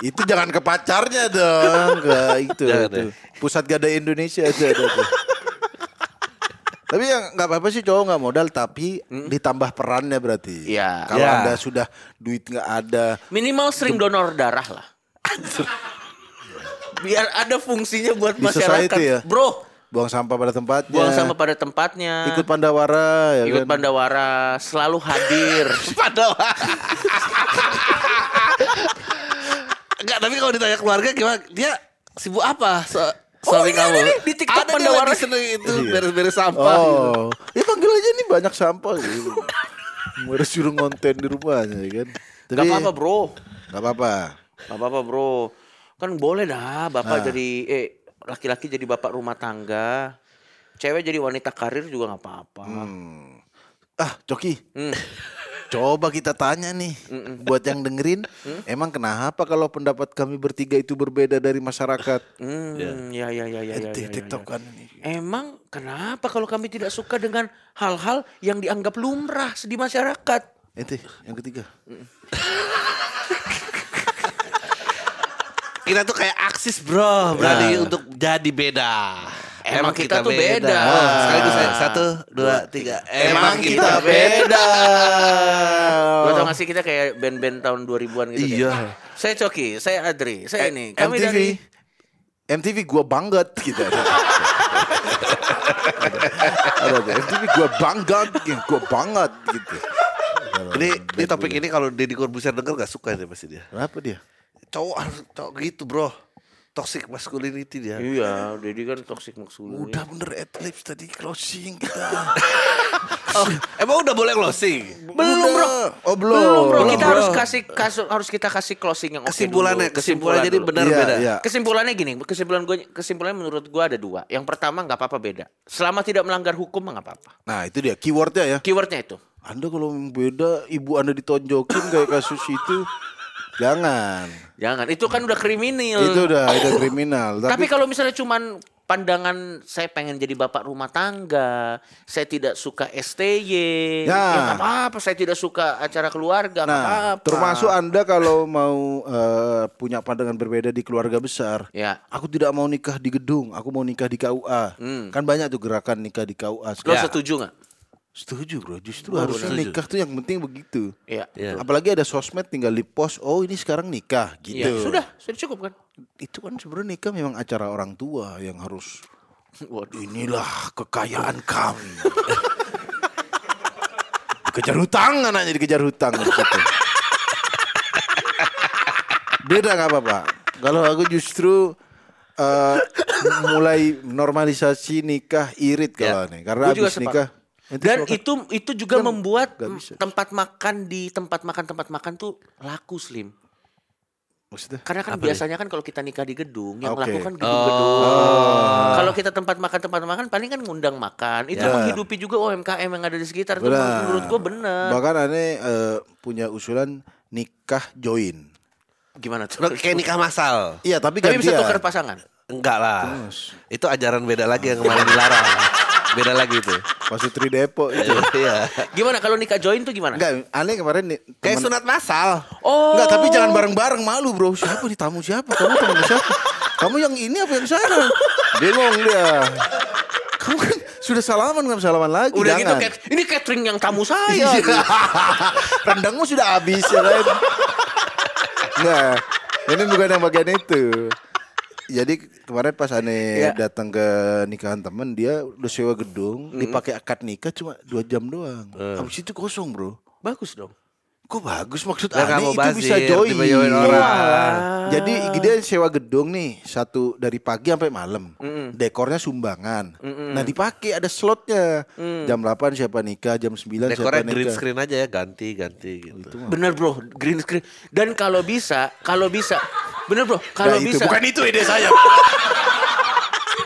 Itu jangan ke pacarnya dong, ke itu. Jangan Tuh. Pusat Gadai Indonesia aja ada tuh. Tapi yang nggak apa-apa sih cowok nggak modal, tapi ditambah perannya berarti. Iya. Kalau Iya. anda sudah duit nggak ada, Minimal sering donor darah lah. Biar ada fungsinya buat Di masyarakat. society ya? Bro, buang sampah pada tempatnya. buang sampah pada tempatnya. Ikut Pandawara, ya Ikut kan? Pandawara, selalu hadir. Enggak, tapi kalau ditanya keluarga gimana? Dia sibuk apa? Suami ini kamu. ada nih, di TikTok ada dia Pandawara. lagi seneng itu beres-beres sampah. gitu. Oh, ya panggil aja nih banyak sampah gitu. Mereka suruh ngonten di rumahnya, ya kan? Gak apa-apa bro. Gak apa-apa. Gak apa-apa bro. Kan boleh dah bapak Nah. jadi laki-laki jadi bapak rumah tangga. Cewek jadi wanita karir juga gak apa-apa. Coki. Hmm. Coba kita tanya nih, buat yang dengerin, emang kenapa kalau pendapat kami bertiga itu berbeda dari masyarakat? Ya. Ente TikTok kan ini. Emang kenapa kalau kami tidak suka dengan hal-hal yang dianggap lumrah di masyarakat? Ente yang ketiga. Kita tuh kayak aksis bro, berani untuk jadi beda. Emang kita tuh beda. Sekaligus saya 1, 2, 3. Emang kita beda. Lo tau gak sih kita kayak band-band tahun 2000-an gitu. Iya. Kan? Saya Coki, saya Adri, saya ini. Kami MTV. dari MTV gua banget gitu. Ada MTV gua banget gitu. Ini topik ini kalau Deddy Corbuzier denger gak suka dia pasti dia. Kenapa dia? Cowok gitu bro. Toxic masculinity dia. Iya, Dedi kan toxic masculinity. Udah bener adlibs tadi closing kita. Oh, emang udah boleh closing? Belum bro. Oh Belum bro, belum. kita bro. harus kita kasih closing yang oke Kesimpulannya, dulu. kesimpulan jadi dulu. benar Iya, beda. iya. Kesimpulannya gini, kesimpulannya menurut gua ada dua. Yang pertama nggak apa-apa beda. Selama tidak melanggar hukum mah nggak apa-apa. Nah itu dia keywordnya ya. Keywordnya itu. Anda kalau beda, ibu Anda ditonjokin kayak kasus itu, jangan. Jangan, itu kan udah kriminal. Itu udah kriminal. Tapi kalau misalnya cuman pandangan saya pengen jadi bapak rumah tangga, saya tidak suka STY, Ya. ya nggak apa-apa. Saya tidak suka acara keluarga, nggak nah, apa-apa. termasuk Anda kalau mau punya pandangan berbeda di keluarga besar. Ya. Aku tidak mau nikah di gedung, aku mau nikah di KUA. Kan banyak tuh gerakan nikah di KUA. Lo sekarang. setuju nggak? Setuju bro, justru harusnya nikah tuh yang penting begitu. Iya. Iya. Apalagi ada sosmed tinggal di post, oh ini sekarang nikah gitu. Iya, sudah cukup kan? Itu kan sebenarnya nikah memang acara orang tua yang harus Waduh. inilah kekayaan kami. Dikejar hutang anaknya dikejar hutang gitu. Beda nggak apa-apa. Kalau aku justru mulai normalisasi nikah irit kalau nih. Karena Gua juga habis nikah Dan itu juga Kan membuat nggak bisa. tempat makan tuh laku, Slim. Maksudnya? Karena kan biasanya kan kalau kita nikah di gedung, yang Oke. laku kan gedung-gedung. Kalau kita tempat makan paling kan ngundang makan. Itu menghidupi juga UMKM yang ada di sekitar. Itu Benar. menurut gua bener. Bahkan aneh punya usulan nikah join. Gimana tuh? Kayak nikah masal. Iya, tapi Tapi bisa gantian. tukar pasangan. Enggak lah. Itu ajaran beda lagi yang kemarin dilarang. Beda lagi itu. Pasutri Depok itu. Iya. Gimana kalau nikah join tuh gimana? Enggak, aneh kemarin nih. Kayak sunat masal. Oh. Enggak, tapi jangan bareng-bareng, malu bro. Siapa nih tamu siapa? Kamu teman siapa? Kamu yang ini apa yang sana? Bingung dia. Kamu kan sudah salaman, nggak salaman lagi. Udah jangan. gitu ini catering yang tamu saya. Iya. Rendangmu sudah habis ya kan? Enggak, ini bukan yang bagian itu. Jadi kemarin pas aneh datang ke nikahan temen, dia udah sewa gedung, dipakai akad nikah cuma 2 jam doang. Habis itu kosong bro. Bagus dong. Kok bagus maksud Ya, aneh kamu itu bazir, bisa join. dibayarin orang. Jadi dia sewa gedung nih satu dari pagi sampai malam. Dekornya sumbangan. Nah dipakai ada slotnya. Jam 8 siapa nikah, jam 9 siapa Dekornya nikah. green screen aja ya, ganti gitu. Bener bro, green screen. Dan kalau bisa, bener bro, kalau Nah, itu. bisa. Bukan itu ide saya.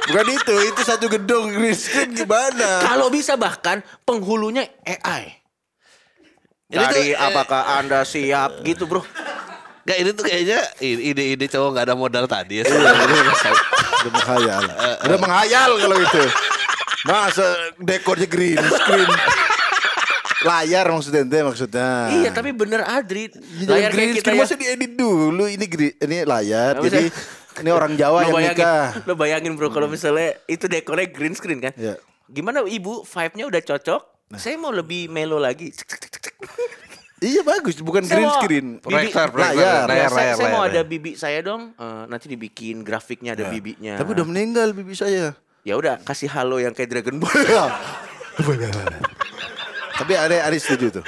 Bukan itu satu gedung green screen gimana? Kalau bisa bahkan penghulunya AI. Ini Jadi tuh, apakah Anda siap gitu bro? Nggak, ini tuh kayaknya ide-ide cowok nggak ada modal tadi ya. Udah menghayal. Udah menghayal kalau itu. Masa dekornya green screen. Layar maksudnya. Iya tapi bener Adri. Layar Layar green kayak kita screen ya. masa diedit dulu. Ini layar. Nggak Jadi ini orang Jawa yang nikah. Lo bayangin bro kalau misalnya itu dekornya green screen kan. Iya. Gimana ibu vibe-nya udah cocok? Saya mau lebih melo lagi. Iya bagus, bukan Saya green mau- screen. Proyektor, Layar. saya mau layar. ada bibi saya dong. Nanti dibikin grafiknya ada bibinya. Tapi udah meninggal bibi saya. Ya udah kasih halo yang kayak Dragon Ball. Tapi ada setuju tuh.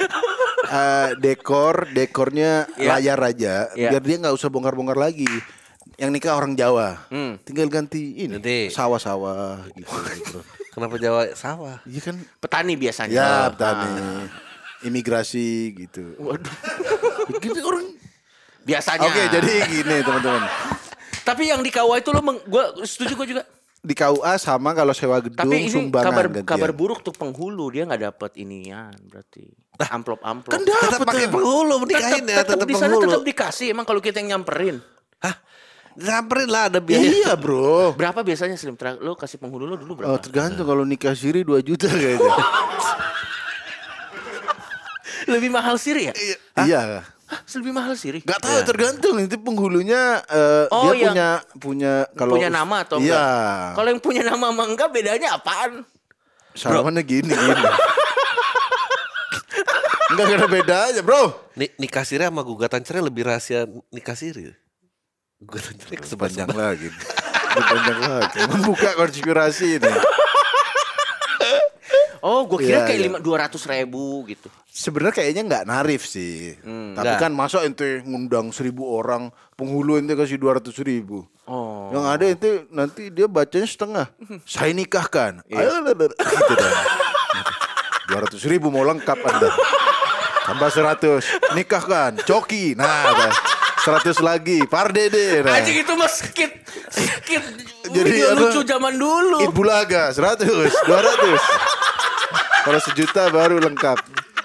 Dekornya Iya. layar aja, Iya. biar dia nggak usah bongkar-bongkar lagi. Yang nikah orang Jawa, tinggal ganti ini Ganti. sawah-sawah gitu. Kenapa Jawa sawah? Iya kan? Petani biasanya. Ya petani, imigrasi gitu. Waduh. Gitu orang. Biasanya. Oke, jadi gini teman-teman. Tapi yang di KUA itu gue setuju gue juga. Di KUA sama kalau sewa gedung Tapi ini sumbangan gantian. kabar buruk tuh penghulu dia nggak dapat inian berarti amplop. Kan Tetap dapat pakai penghulu menikahin ya, tetap di sana penghulu. tetap dikasih emang kalau kita yang nyamperin. Hah? Samperin lah ada biaya. Iya bro. Berapa biasanya Slim? Lo kasih penghulu lo dulu Oh, berapa? tergantung kalau nikah siri 2 juta kayaknya. Lebih mahal siri ya? Iya. Hah, lebih mahal siri? Gak tahu tergantung itu penghulunya Oh, dia yang punya kalau punya nama atau iya. enggak? Kalau yang punya nama sama enggak bedanya apaan? Salamannya gini. Enggak ada bedanya, Bro. Nikah siri sama gugatan cerai lebih rahasia nikah siri. Gugatan cerai Sepanjang kesepanjang. lagi. Sepanjang lagi. Membuka konspirasi ini. Oh, gue kira Iya, kayak 200.000 gitu. Sebenarnya kayaknya nggak narif sih. Tapi Nggak. kan masa ente ngundang 1.000 orang, penghulu ente kasih 200.000. Oh. Yang ada ente nanti dia bacanya setengah. Saya nikahkan. Ayo, gitu dah. 200.000 mau lengkap Anda. Tambah 100. Nikahkan. Coki. Nah, dah. 100 lagi. Pardede. Nah. Anjing itu mah skit Jadi video apa? lucu zaman dulu. Id Bulaga 100, 200. Kalau 1 juta baru lengkap.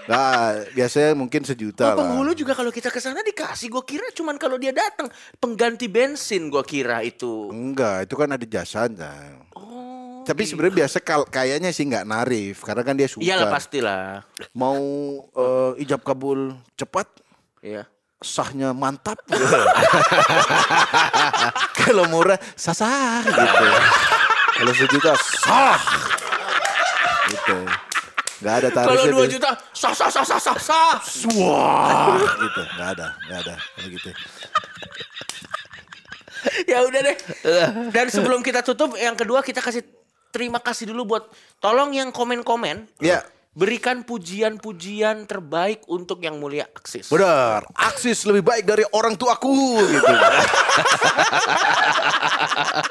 Nah, biasanya mungkin 1 juta lah. Penghulu juga kalau kita ke sana dikasih. Gue kira cuman kalau dia datang pengganti bensin gue kira itu. Enggak, itu kan ada jasanya. Oh. Tapi sebenarnya biasa kayaknya sih nggak narif karena kan dia suka. Iyalah pastilah. Mau ijab kabul cepat, Iya. sahnya mantap. Kalau murah sah gitu. Kalau 1 juta sah. Gitu. Gak ada Kalau tarifnya. 2 juta sah. Wah, gitu. Gak ada kayak gitu. Ya udah deh. Dan sebelum kita tutup, yang kedua kita kasih terima kasih dulu buat tolong yang komen-komen. Ya. Berikan pujian-pujian terbaik untuk yang mulia Aksis. Benar, Aksis lebih baik dari orang tuaku gitu.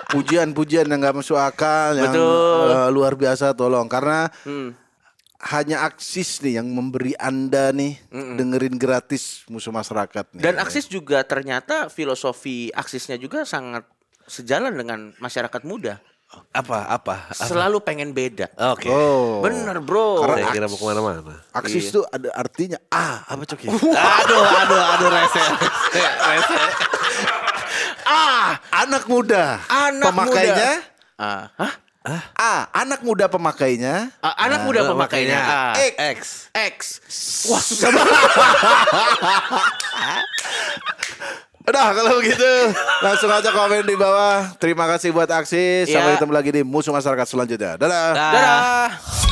Pujian-pujian yang gak masuk akal, yang Betul. luar biasa tolong. Karena hanya Aksis nih yang memberi Anda nih dengerin gratis Musuh Masyarakat nih. Dan Aksis juga ternyata filosofi Aksisnya juga sangat sejalan dengan masyarakat muda. Apa? Selalu pengen beda. Oke. Oh. Bener bro. Saya kira mau kemana-mana. Aksis tuh ada artinya apa Coki? Aduh, rese. Anak muda. Anak pemakainya. muda. Anak muda pemakainya. Anak muda pemakainya. X. Wah susah banget. Udah kalau begitu langsung aja komen di bawah. Terima kasih buat Aksis. Sampai ketemu lagi di Musuh Masyarakat selanjutnya. Dadah. Dadah.